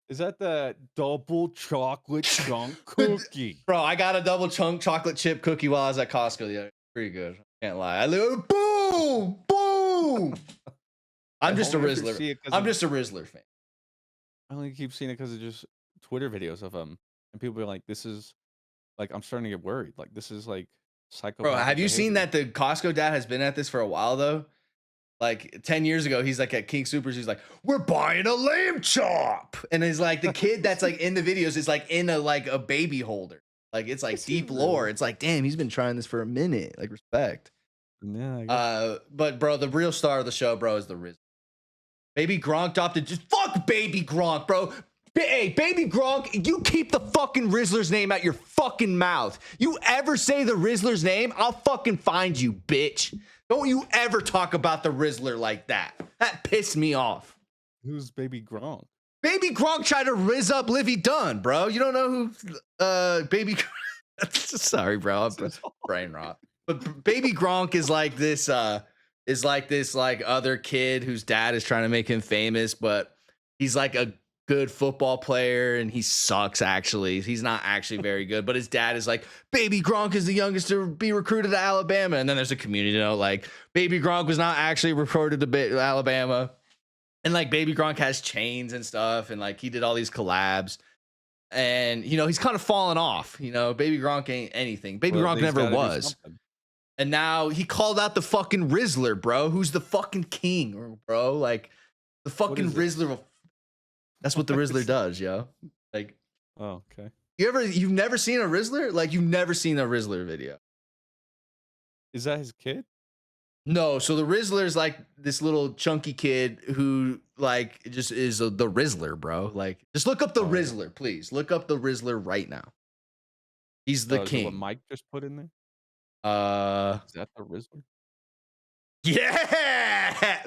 Is that the double chocolate chunk cookie? Bro, I got a double chunk chocolate chip cookie while I was at Costco the other day. Pretty good. Can't lie. Boom! Boom! I'm just a Rizzler. I'm just a Rizzler fan. I only keep seeing it because of just Twitter videos of them, and people are like, "This is like," I'm starting to get worried. Like, this is like psychopathic. Bro, have you seen behavior. that the Costco dad has been at this for a while though? Like 10 years ago, he's like at King Supers. He's like, "We're buying a lamb chop," and he's like, the kid that's like in the videos is like in a baby holder. Like it's like Is he deep lore. really? It's like, damn, he's been trying this for a minute. Like respect. Yeah. I guess. But bro, the real star of the show, bro, is the Riz. Baby Gronk dropped it. Just fuck Baby Gronk, bro. Hey, Baby Gronk, you keep the fucking Rizzler's name out your fucking mouth. You ever say the Rizzler's name, I'll fucking find you, bitch. Don't you ever talk about the Rizzler like that. That pissed me off. Who's Baby Gronk? Baby Gronk tried to rizz up Livy Dunn, bro. You don't know who Baby Sorry, bro. I'm brain rot. But Baby Gronk is like this other kid whose dad is trying to make him famous, but he's like a good football player and he sucks actually. He's not actually very good, but his dad is like, Baby Gronk is the youngest to be recruited to Alabama. And then there's a community note like, Baby Gronk was not actually recruited to Alabama. And like Baby Gronk has chains and stuff and like he did all these collabs. And you know, he's kind of fallen off. You know, Baby Gronk ain't anything. Baby Gronk never was. And now he called out the fucking Rizzler, bro. Who's the fucking king, bro? Like the fucking Rizzler. That's what the Rizzler does, yo. Like, oh, okay. You've never seen a Rizzler? Like you've never seen a Rizzler video. Is that his kid? No, so the Rizzler is like this little chunky kid who like just is the Rizzler, bro. Like just look up the Rizzler, please. Look up the Rizzler right now. He's the king. What Mike just put in there? Is that the Rizzler? Yeah.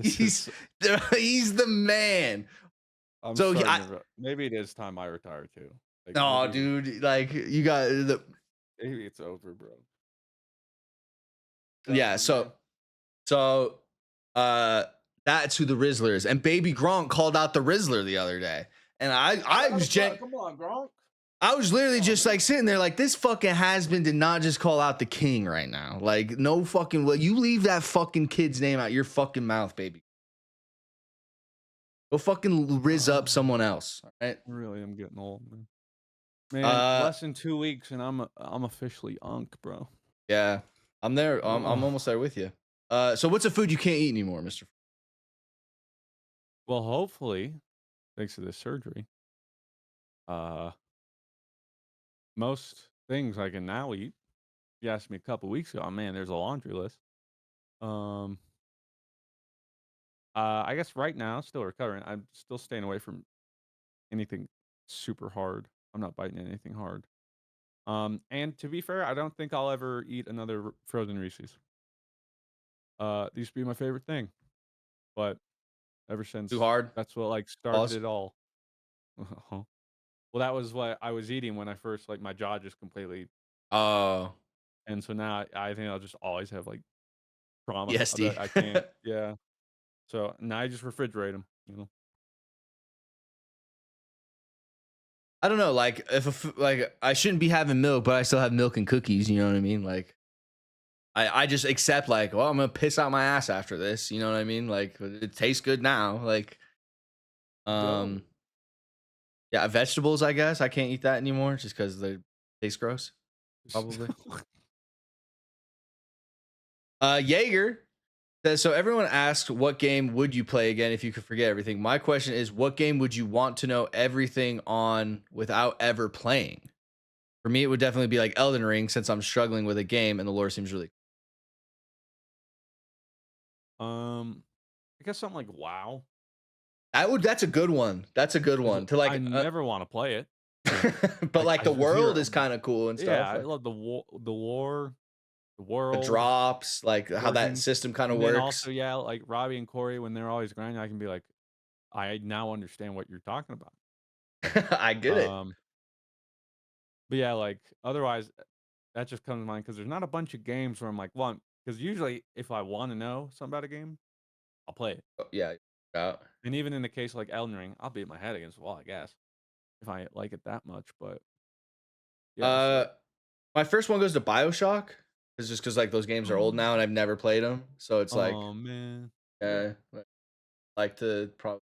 He's the man. So maybe it is time I retire too. Like, no, dude, like you got the. Maybe it's over, bro. Yeah, so that's who the Rizzler is. And Baby Gronk called out the Rizzler the other day. And I Come on, Gronk. I was literally Oh, just man. like sitting there like this fucking has-been did not just call out the king right now. Like no fucking well, you leave that fucking kid's name out your fucking mouth, baby. Go fucking riz up someone else. All right. Really, I'm getting old, man. Man, Uh less than 2 weeks, and I'm officially unk, bro. yeah. I'm there. I'm Ugh. almost there with you. So what's a food you can't eat anymore, Mr. Well, hopefully, thanks to this surgery, uh, most things I can now eat. You asked me a couple weeks ago. Man, there's a laundry list. Um, I guess right now, still recovering. I'm still staying away from anything super hard. I'm not biting anything hard. And to be fair, I don't think I'll ever eat another frozen Reese's. They used to be my favorite thing, but ever since Too hard? that's what like started Pause. it all. Well, that was what I was eating when I first like my jaw just completely, Oh, and so now I think I'll just always have like trauma ESD. that I can't. Yeah. So now I just refrigerate them. You know. I don't know. Like like I shouldn't be having milk, but I still have milk and cookies. You know what I mean? Like I just accept like, well, I'm gonna piss out my ass after this. You know what I mean? Like it tastes good now. Like Yo. yeah, vegetables. I guess I can't eat that anymore just because they taste gross. Probably. Jaeger says, so everyone asked what game would you play again if you could forget everything. My question is, what game would you want to know everything on without ever playing? For me, it would definitely be like Elden Ring, since I'm struggling with a game and the lore seems really I guess something like WoW. that's a good one. That's a good one. To I like never want to play it. but like the I world zero. is kind of cool and stuff. Yeah, I Like, love the lore, the the world, drops, like how that origins, system kind of and then works. also yeah, like Robbie and Corey when they're always grinding, I can be like, I now understand what you're talking about. I get it. But yeah, like otherwise, that just comes to mind because there's not a bunch of games where I'm like, well, because usually if I want to know something about a game, I'll play it. Yeah. And even in the case of like Elden Ring, I'll beat my head against the wall, I guess, if I like it that much. But yeah, so My first one goes to BioShock. It's just because like those games are old now and I've never played them, so it's like, oh man, yeah, like to probably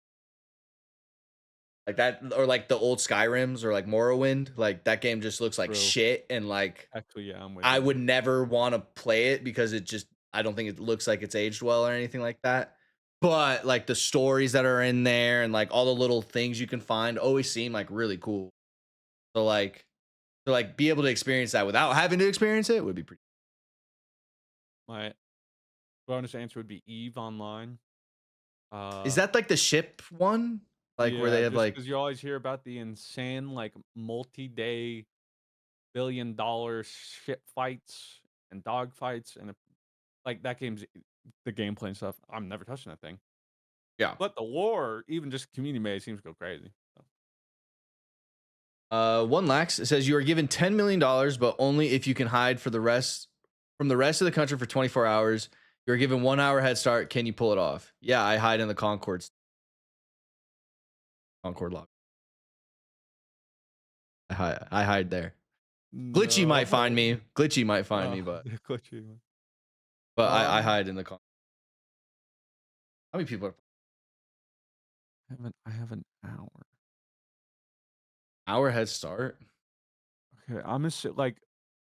like that or like the old Skyrims or like Morrowind. Like that game just looks like true. shit, and like Actually, yeah, I'm with I you. would never want to play it because it just I don't think it looks like it's aged well or anything like that. But like the stories that are in there and like all the little things you can find always seem like really cool. So like to like be able to experience that without having to experience it would be pretty. My bonus answer would be Eve Online. Is that like the ship one? Like where Yeah, they have just like because you always hear about the insane like multi-day $1 billion ship fights and dog fights and like that game's the gameplay and stuff. I'm never touching that thing. yeah. But the lore, even just community made, seems to go crazy. So. One Lax says you are given $10 million, but only if you can hide for the rest from the rest of the country for 24 hours. You're given 1 hour head start. Can you pull it off? Yeah, I hide in the Concord lobby. I hide there. Glitchy might find me. Glitchy might find me, but glitchy. I hide in the Concord. How many people are I have an hour. hour head start? Okay, I'm gonna say like,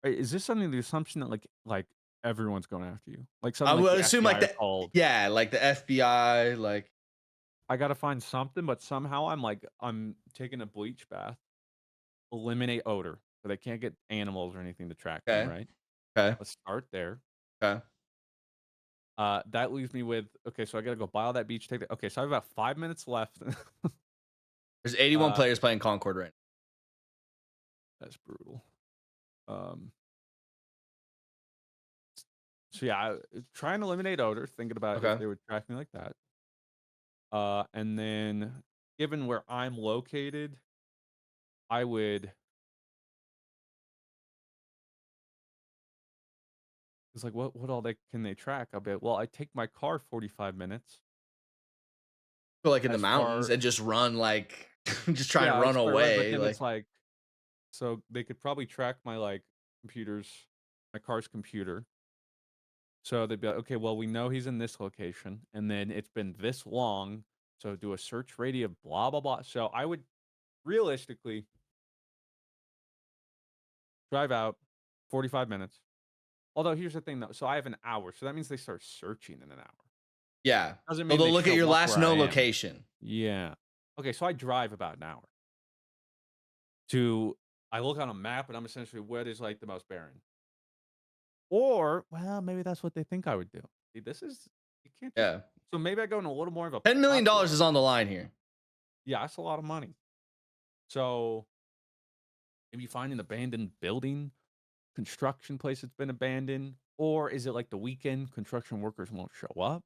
is this something the assumption that like everyone's going after you? Like I something would like the assume FBI like are the called. yeah, like the FBI, like I gotta find something, but somehow I'm taking a bleach bath, eliminate odor, so they can't get animals or anything to track me, okay, right? okay, Let's start there. okay. That leaves me with okay, so I gotta go buy all that beach. Okay, so I have about 5 minutes left. There's 81 players playing Concord right That's brutal. So yeah, try and eliminate odor. Thinking about now. if they would track me like that. And then given where I'm located, I would. It's like what all they can they track? I'll be well. I take my car 45 minutes. Go like in the As mountains far and just run like Just trying to Yeah, run it's quite right, but away. then Like, it's like, so they could probably track my like computers, my car's computer. So they'd be like, okay, well, we know he's in this location, and then it's been this long. So do a search radius, blah blah blah. So I would realistically drive out 45 minutes. Although here's the thing though, so I have an hour, so that means they start searching in an hour. yeah. Doesn't So mean they'll they look at show your up last where I known am. location. Yeah. Okay, so I drive about an hour to. I look on a map, and I'm essentially what is like the most barren. Or, well, maybe that's what they think I would do. See, this is you can't just. Yeah. So maybe I go in a little more of a $10 million popular. is on the line here. Yeah, that's a lot of money. So maybe find an abandoned building, construction place that's been abandoned, or is it like the weekend construction workers won't show up?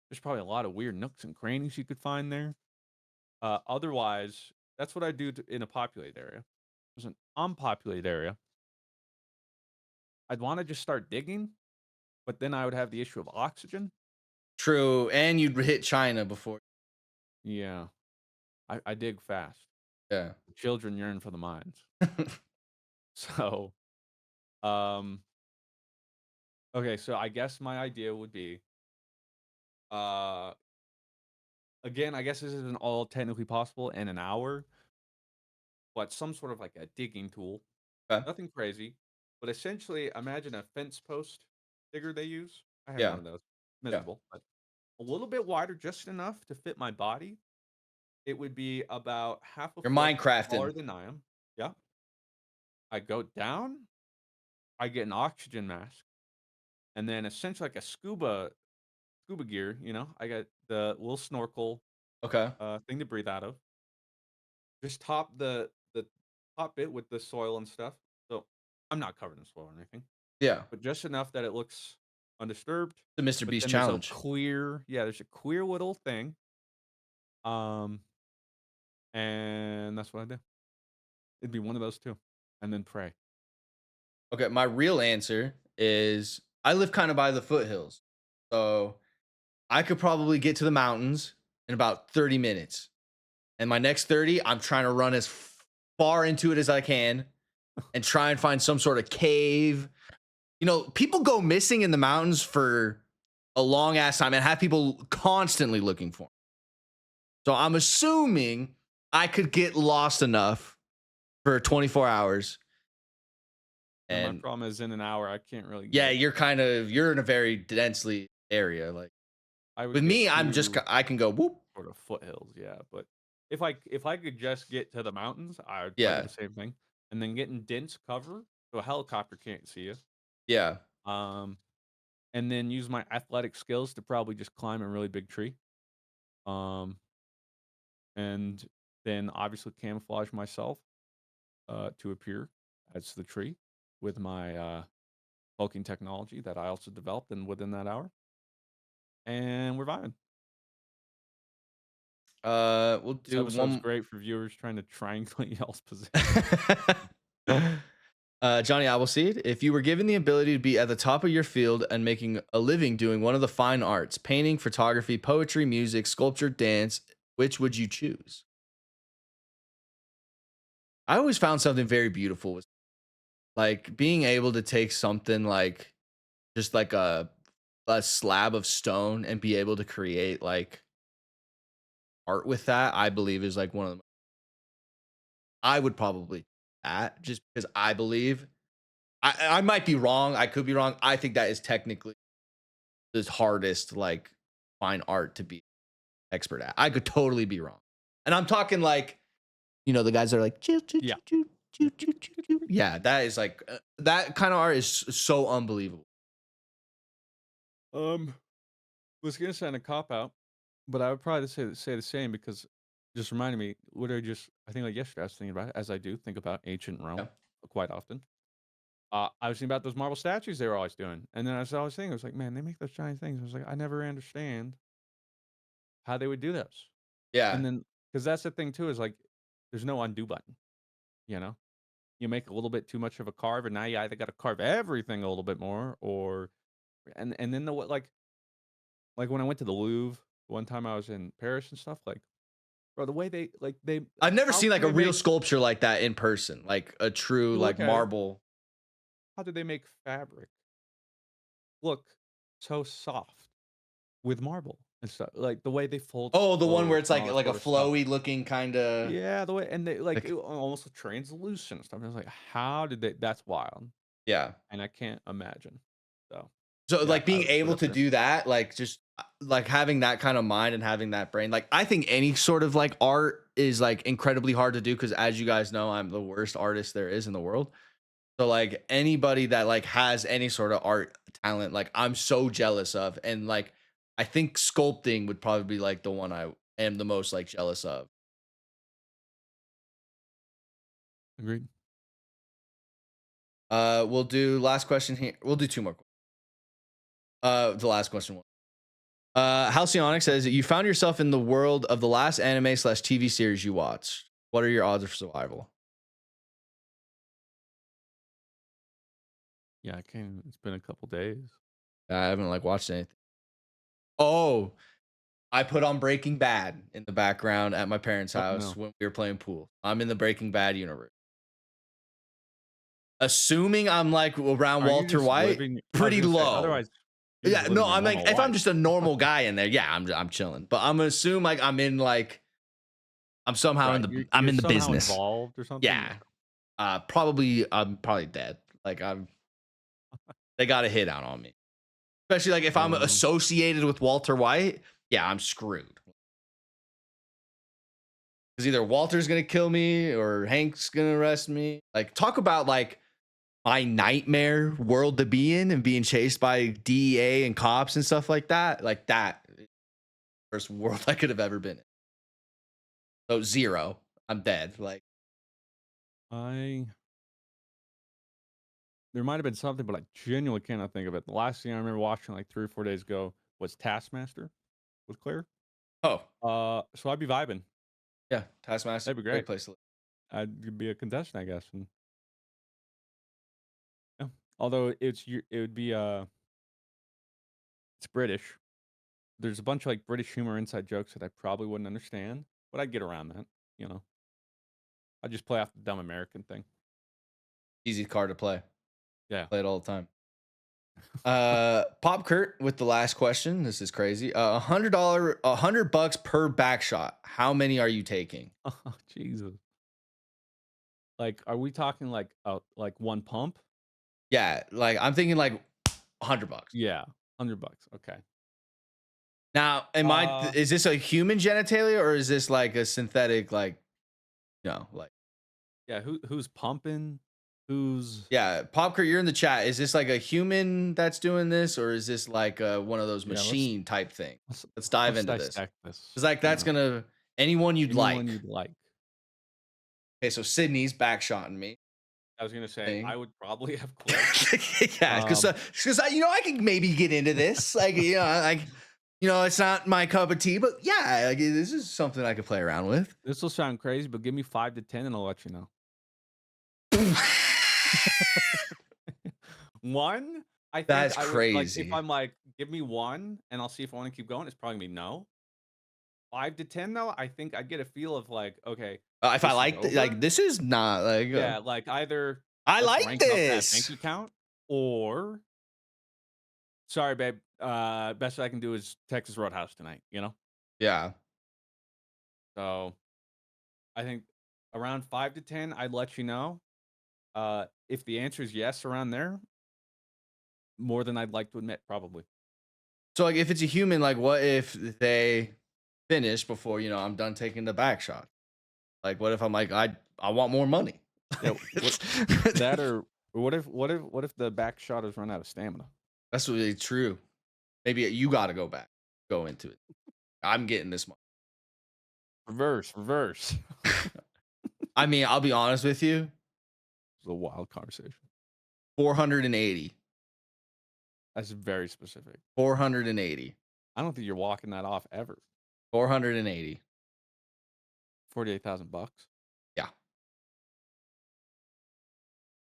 There's probably a lot of weird nooks and crannies you could find there. Otherwise, that's what I do in a populated area. If it was an unpopulated area, I'd want to just start digging, but then I would have the issue of oxygen. True. And you'd hit China before. Yeah, I dig fast. Yeah. Children yearn for the mines. So, um, okay, so I guess my idea would be, uh, again, I guess this isn't all technically possible in an hour, but some sort of like a digging tool. Okay. Nothing crazy, but essentially, imagine a fence post digger they use. I have one Yeah. of those. Yeah. Miserable, but a little bit wider, just enough to fit my body. It would be about half a You're foot Minecrafting. taller than I am. Yeah. I go down, I get an oxygen mask, and then essentially like a scuba gear, I got the little snorkel Okay. thing to breathe out of. Just top the top bit with the soil and stuff. So I'm not covered in soil or anything, Yeah. but just enough that it looks undisturbed. The Mr. But Beast then there's a challenge. there's a clear little thing. Um, and that's what I do. It'd be one of those two, and then pray. Okay. My real answer is I live kind of by the foothills. So I could probably get to the mountains in about 30 minutes. And my next 30, I'm trying to run as far into it as I can and try and find some sort of cave. You know, people go missing in the mountains for a long ass time and have people constantly looking for them. So I'm assuming I could get lost enough for 24 hours. And my And problem is in an hour I can't really yeah, get. you're in a very densely area. Like I would with get me, to I can go whoop. sort of foothills, yeah. But if I could just get to the mountains, I would probably do Yeah. the same thing. And then get in dense cover so a helicopter can't see you. Yeah. Um, and then use my athletic skills to probably just climb a really big tree. Um, and then obviously camouflage myself to appear as the tree with my cloaking technology that I also developed and within that hour. And we're vibing. We'll This do episode's one. great for viewers trying to triangulate y'all's position. Johnny Appleseed, if you were given the ability to be at the top of your field and making a living doing one of the fine arts, painting, photography, poetry, music, sculpture, dance, which would you choose? I always found something very beautiful was like being able to take something like just like a slab of stone and be able to create like art with that. I believe is like one of the I would probably that just because I believe I might be wrong. I could be wrong. I think that is technically the hardest like fine art to be expert at. I could totally be wrong. And I'm talking like, you know, the guys that are like, choo, choo, Yeah. choo, choo, choo, choo, choo. Yeah, that is like, that kind of art is so unbelievable. Was gonna sound a cop out, but I would probably say the same because just reminded me. Literally, just I think like yesterday I was thinking about it as I do think about ancient Yeah. Rome quite often. I was thinking about those marble statues they were always doing, and then I was always thinking, I was like, man, they make those giant things. I was like, I never understand how they would do those. Yeah. And then because that's the thing too is like, there's no undo button. You know, you make a little bit too much of a carve, and now you either got to carve everything a little bit more, or and then the what like when I went to the Louvre one time I was in Paris and stuff like bro. The way they I've never how seen like can a they real make sculpture like that in person, like a true you like look at it, marble. how did they make fabric look so soft with marble and stuff? Like the way they fold Oh, the one where clothes it's and all that like a sort of stuff. flowy looking kind of Yeah, the way and they like it like almost look translucent and stuff. I was like, how did they? That's wild, yeah. and I can't imagine. So So yeah, like I being would put it able up to there. do that, like just like having that kind of mind and having that brain, like I think any sort of like art is like incredibly hard to do because as you guys know, I'm the worst artist there is in the world. So like anybody that like has any sort of art talent, like I'm so jealous of, and like I think sculpting would probably be like the one I am the most like jealous of. Agreed. We'll do last question here. We'll do two more. The last question. Halcyonic says you found yourself in the world of the last anime slash TV series you watched. What are your odds of survival? Yeah, I can't. It's been a couple days. I haven't like watched anything. Oh, I put on Breaking Bad in the background at my parents' Oh house no. when we were playing pool. I'm in the Breaking Bad universe. Assuming I'm like around Are you Walter just White, living? I was pretty gonna say, low. otherwise, you're just Yeah, no, living your I'm like normal if I'm life. just a normal guy in there, yeah, I'm chilling. But I'm gonna assume like I'm in like I'm somehow in Right. the I'm You're in the somehow business. involved or something. Yeah. Probably I'm probably dead. Like they got a hit out on me. Especially like if I'm Um, associated with Walter White, yeah, I'm screwed. Because either Walter's gonna kill me or Hank's gonna arrest me. Like talk about like my nightmare world to be in and being chased by DEA and cops and stuff like that. Like that worst world I could have ever been in. So zero. I'm dead. Like I there might have been something, but I genuinely cannot think of it. The last thing I remember watching like 3 or 4 days ago was Taskmaster with Claire. oh So I'd be vibing. yeah, Taskmaster, That'd be great great. place to live. I'd be a contestant, I guess. And yeah. Although it would be it's British. There's a bunch of like British humor inside jokes that I probably wouldn't understand, but I'd get around that. You know, I'd just play off the dumb American thing. Easy card to play. Yeah. Play it all the time. Pop Kurt with the last question. This is crazy. $100 per back shot. How many are you taking? Oh Jesus. Like, are we talking like one pump? Yeah, like I'm thinking like $100. Yeah, $100. Okay. Now, Uh, is this a human genitalia or is this like a synthetic like like yeah. Who's pumping? Who's yeah, Pop Kurt, you're in the chat. Is this like a human that's doing this or is this like one of those yeah? machine type thing? Let's Let's dive let's into this. dissect this. It's like You that's know, gonna anyone you'd anyone like. you'd like. Okay, so Sydney's backshotting me. I was gonna say Thing. I would probably have Claire. Yeah, because I can maybe get into this. Like it's not my cup of tea, but yeah, like, this is something I could play around with. This will sound crazy, but give me 5 to 10, and I'll let you know. One, I think That's I would like crazy. if I'm like, give me one, and I'll see if I want to keep going. It's probably gonna be no. 5 to 10 though, I think I'd get a feel of like, okay, If I this is like over. this is not like Yeah, like either I let's like rank up that this. bank account, or sorry, babe, best I can do is Texas Roadhouse tonight. You know, Yeah. so I think around 5 to 10, I'd let you know. If the answer is yes, around there, more than I'd like to admit, probably. So like if it's a human, like what if they finish before I'm done taking the back shot? Like what if I'm like I want more money? Yeah, that or what if the back shotters run out of stamina? That's really true. Maybe you got to go into it. I'm getting this money. Reverse. I mean, I'll be honest with you. It's a wild conversation. 480. That's very specific. 480. I don't think you're walking that off ever. 480. $48,000. Yeah.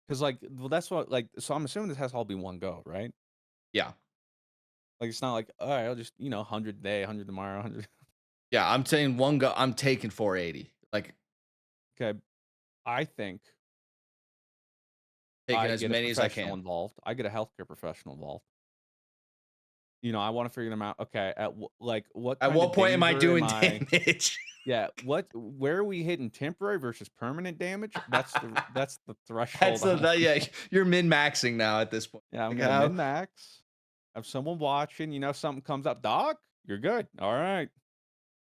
Because that's what so I'm assuming this has to all be one go, right? Yeah. Like it's not like all right, I'll just 100 today, 100 tomorrow, 100. Yeah, I'm saying one go. I'm taking 480. Like Okay, I think taking I as get a many as I professional can. involved. I get a healthcare professional involved. I want to figure them out. Okay, what At kind what of point am I danger am doing I? damage? Yeah, where are we hitting temporary versus permanent damage? That's the That's threshold. yeah. You're min maxing now at this point. Yeah, I'm Like gonna how? min max. Have someone watching. Something comes up, doc. You're good. All right.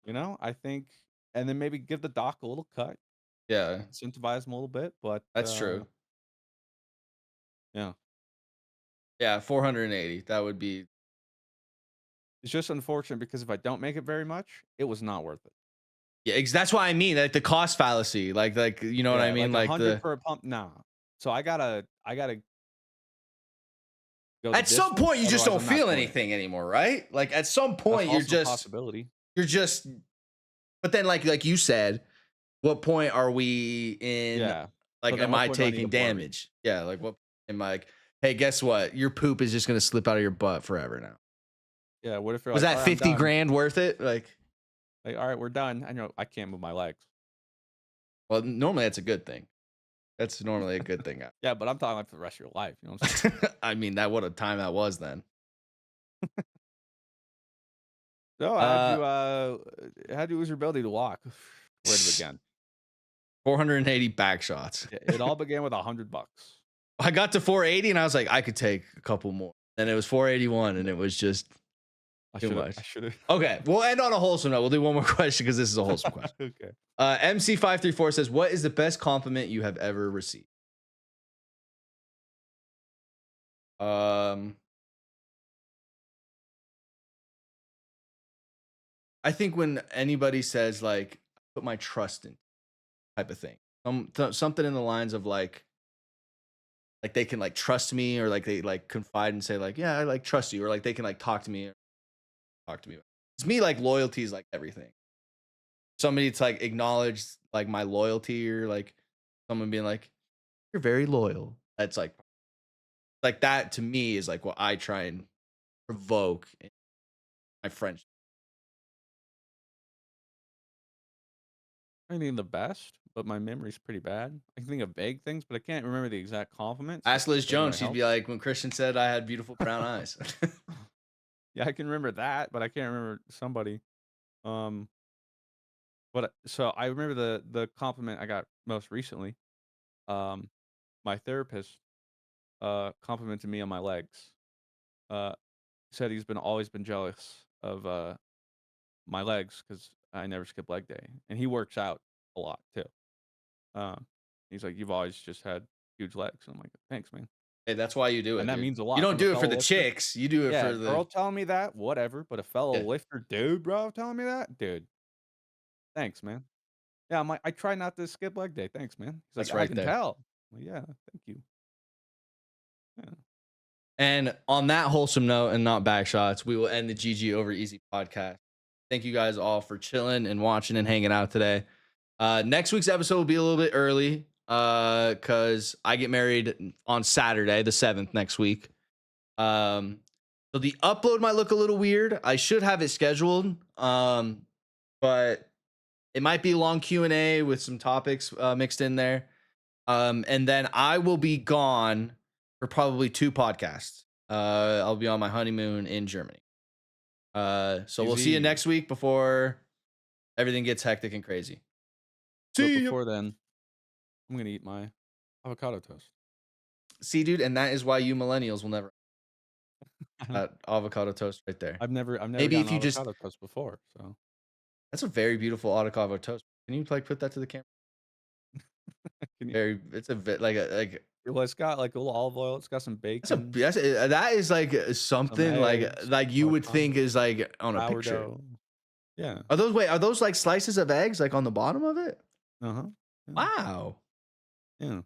I think, and then maybe give the doc a little cut, Yeah, incentivize them a little bit. But that's true. yeah, Yeah, 480. That would be. it's just unfortunate because if I don't make it very much, it was not worth it. Yeah, that's why I mean like the cost fallacy. Like you know what I Yeah, mean? like Like 100 the for a pump, nah. So I gotta go the at some distance. point you just Otherwise, don't I'm not feel doing it. anything anymore, right? Like at some That's point also a possibility. you're just. But then like you said, what point are we in? Yeah. Like, But then am what I point do I need to taking worry? damage? Yeah, like what am I like? Hey, guess what? Your poop is just gonna slip out of your butt forever now. Yeah. What if you're Was like, that all right, I'm 50 done. grand worth it? Like, All right, we're done. I know I can't move my legs. well, normally that's a good thing. That's normally a good thing. Yeah, but I'm talking like for the rest of your life. You know what I'm saying? I mean, that what a time that was then. So how'd you lose your ability to walk? Where did it begin? 480 back shots. It all began with $100. I got to 480 and I was like, I could take a couple more. And it was 481 and it was just too much. I should have. Okay, we'll end on a wholesome note. We'll do one more question because this is a wholesome question. Okay. MC534 says, what is the best compliment you have ever received? I think when anybody says like, put my trust in type of thing, something in the lines of like they can like trust me or like they like confide and say like, yeah, I like trust you, or like they can like talk to me. It's me, like loyalty is like everything. Somebody to like acknowledge like my loyalty, or like someone being like, you're very loyal. That's like that to me is like what I try and provoke in my friendship. I think the best, but my memory's pretty bad. I can think of vague things, but I can't remember the exact compliments. Ask Liz Doesn't really Jones. She'd help. be like, when Christian said I had beautiful brown eyes. Yeah, I can remember that, but I can't remember somebody. But so I remember the compliment I got most recently. My therapist complimented me on my legs. Said he's always been jealous of my legs because I never skip leg day, and he works out a lot too. He's like, you've always just had huge legs. And I'm like, thanks, man. Hey, that's why you do it. And that Dude. means a lot. You don't from a do it for fellow the lifter. chicks. You do it Yeah, for the girl telling me that, whatever. But a fellow Yeah. lifter, dude, bro, telling me that, dude. Thanks, man. Yeah, I'm like, I try not to skip leg day. Thanks, man. He's That's like, right I can there. tell. I'm like, yeah, thank you. Yeah. And on that wholesome note and not back shots, we will end the GG over easy podcast. Thank you guys all for chilling and watching and hanging out today. Next week's episode will be a little bit early because I get married on Saturday, the 7th next week. So the upload might look a little weird. I should have it scheduled, but it might be a long Q&A with some topics mixed in there. And then I will be gone for probably 2 podcasts. I'll be on my honeymoon in Germany. So we'll see you next week before everything gets hectic and crazy. But before then, I'm going to eat my avocado toast. See, dude, and that is why you millennials will never avocado toast right there. I've never Maybe gotten if you avocado toast before, so that's a very beautiful avocado toast. Can you like put that to the camera? It's a bit like well, it's got like a little olive oil. It's got some bacon. that is like something eggs, like you would think is like on a picture. sourdough. Yeah. Are those like slices of eggs like on the bottom of it? Yeah. Wow. Yeah.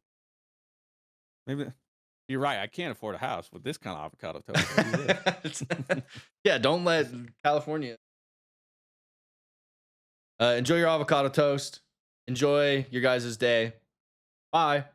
Maybe you're right. I can't afford a house with this kind of avocado toast. Yeah, don't let California. Enjoy your avocado toast. Enjoy your guys' day. Bye.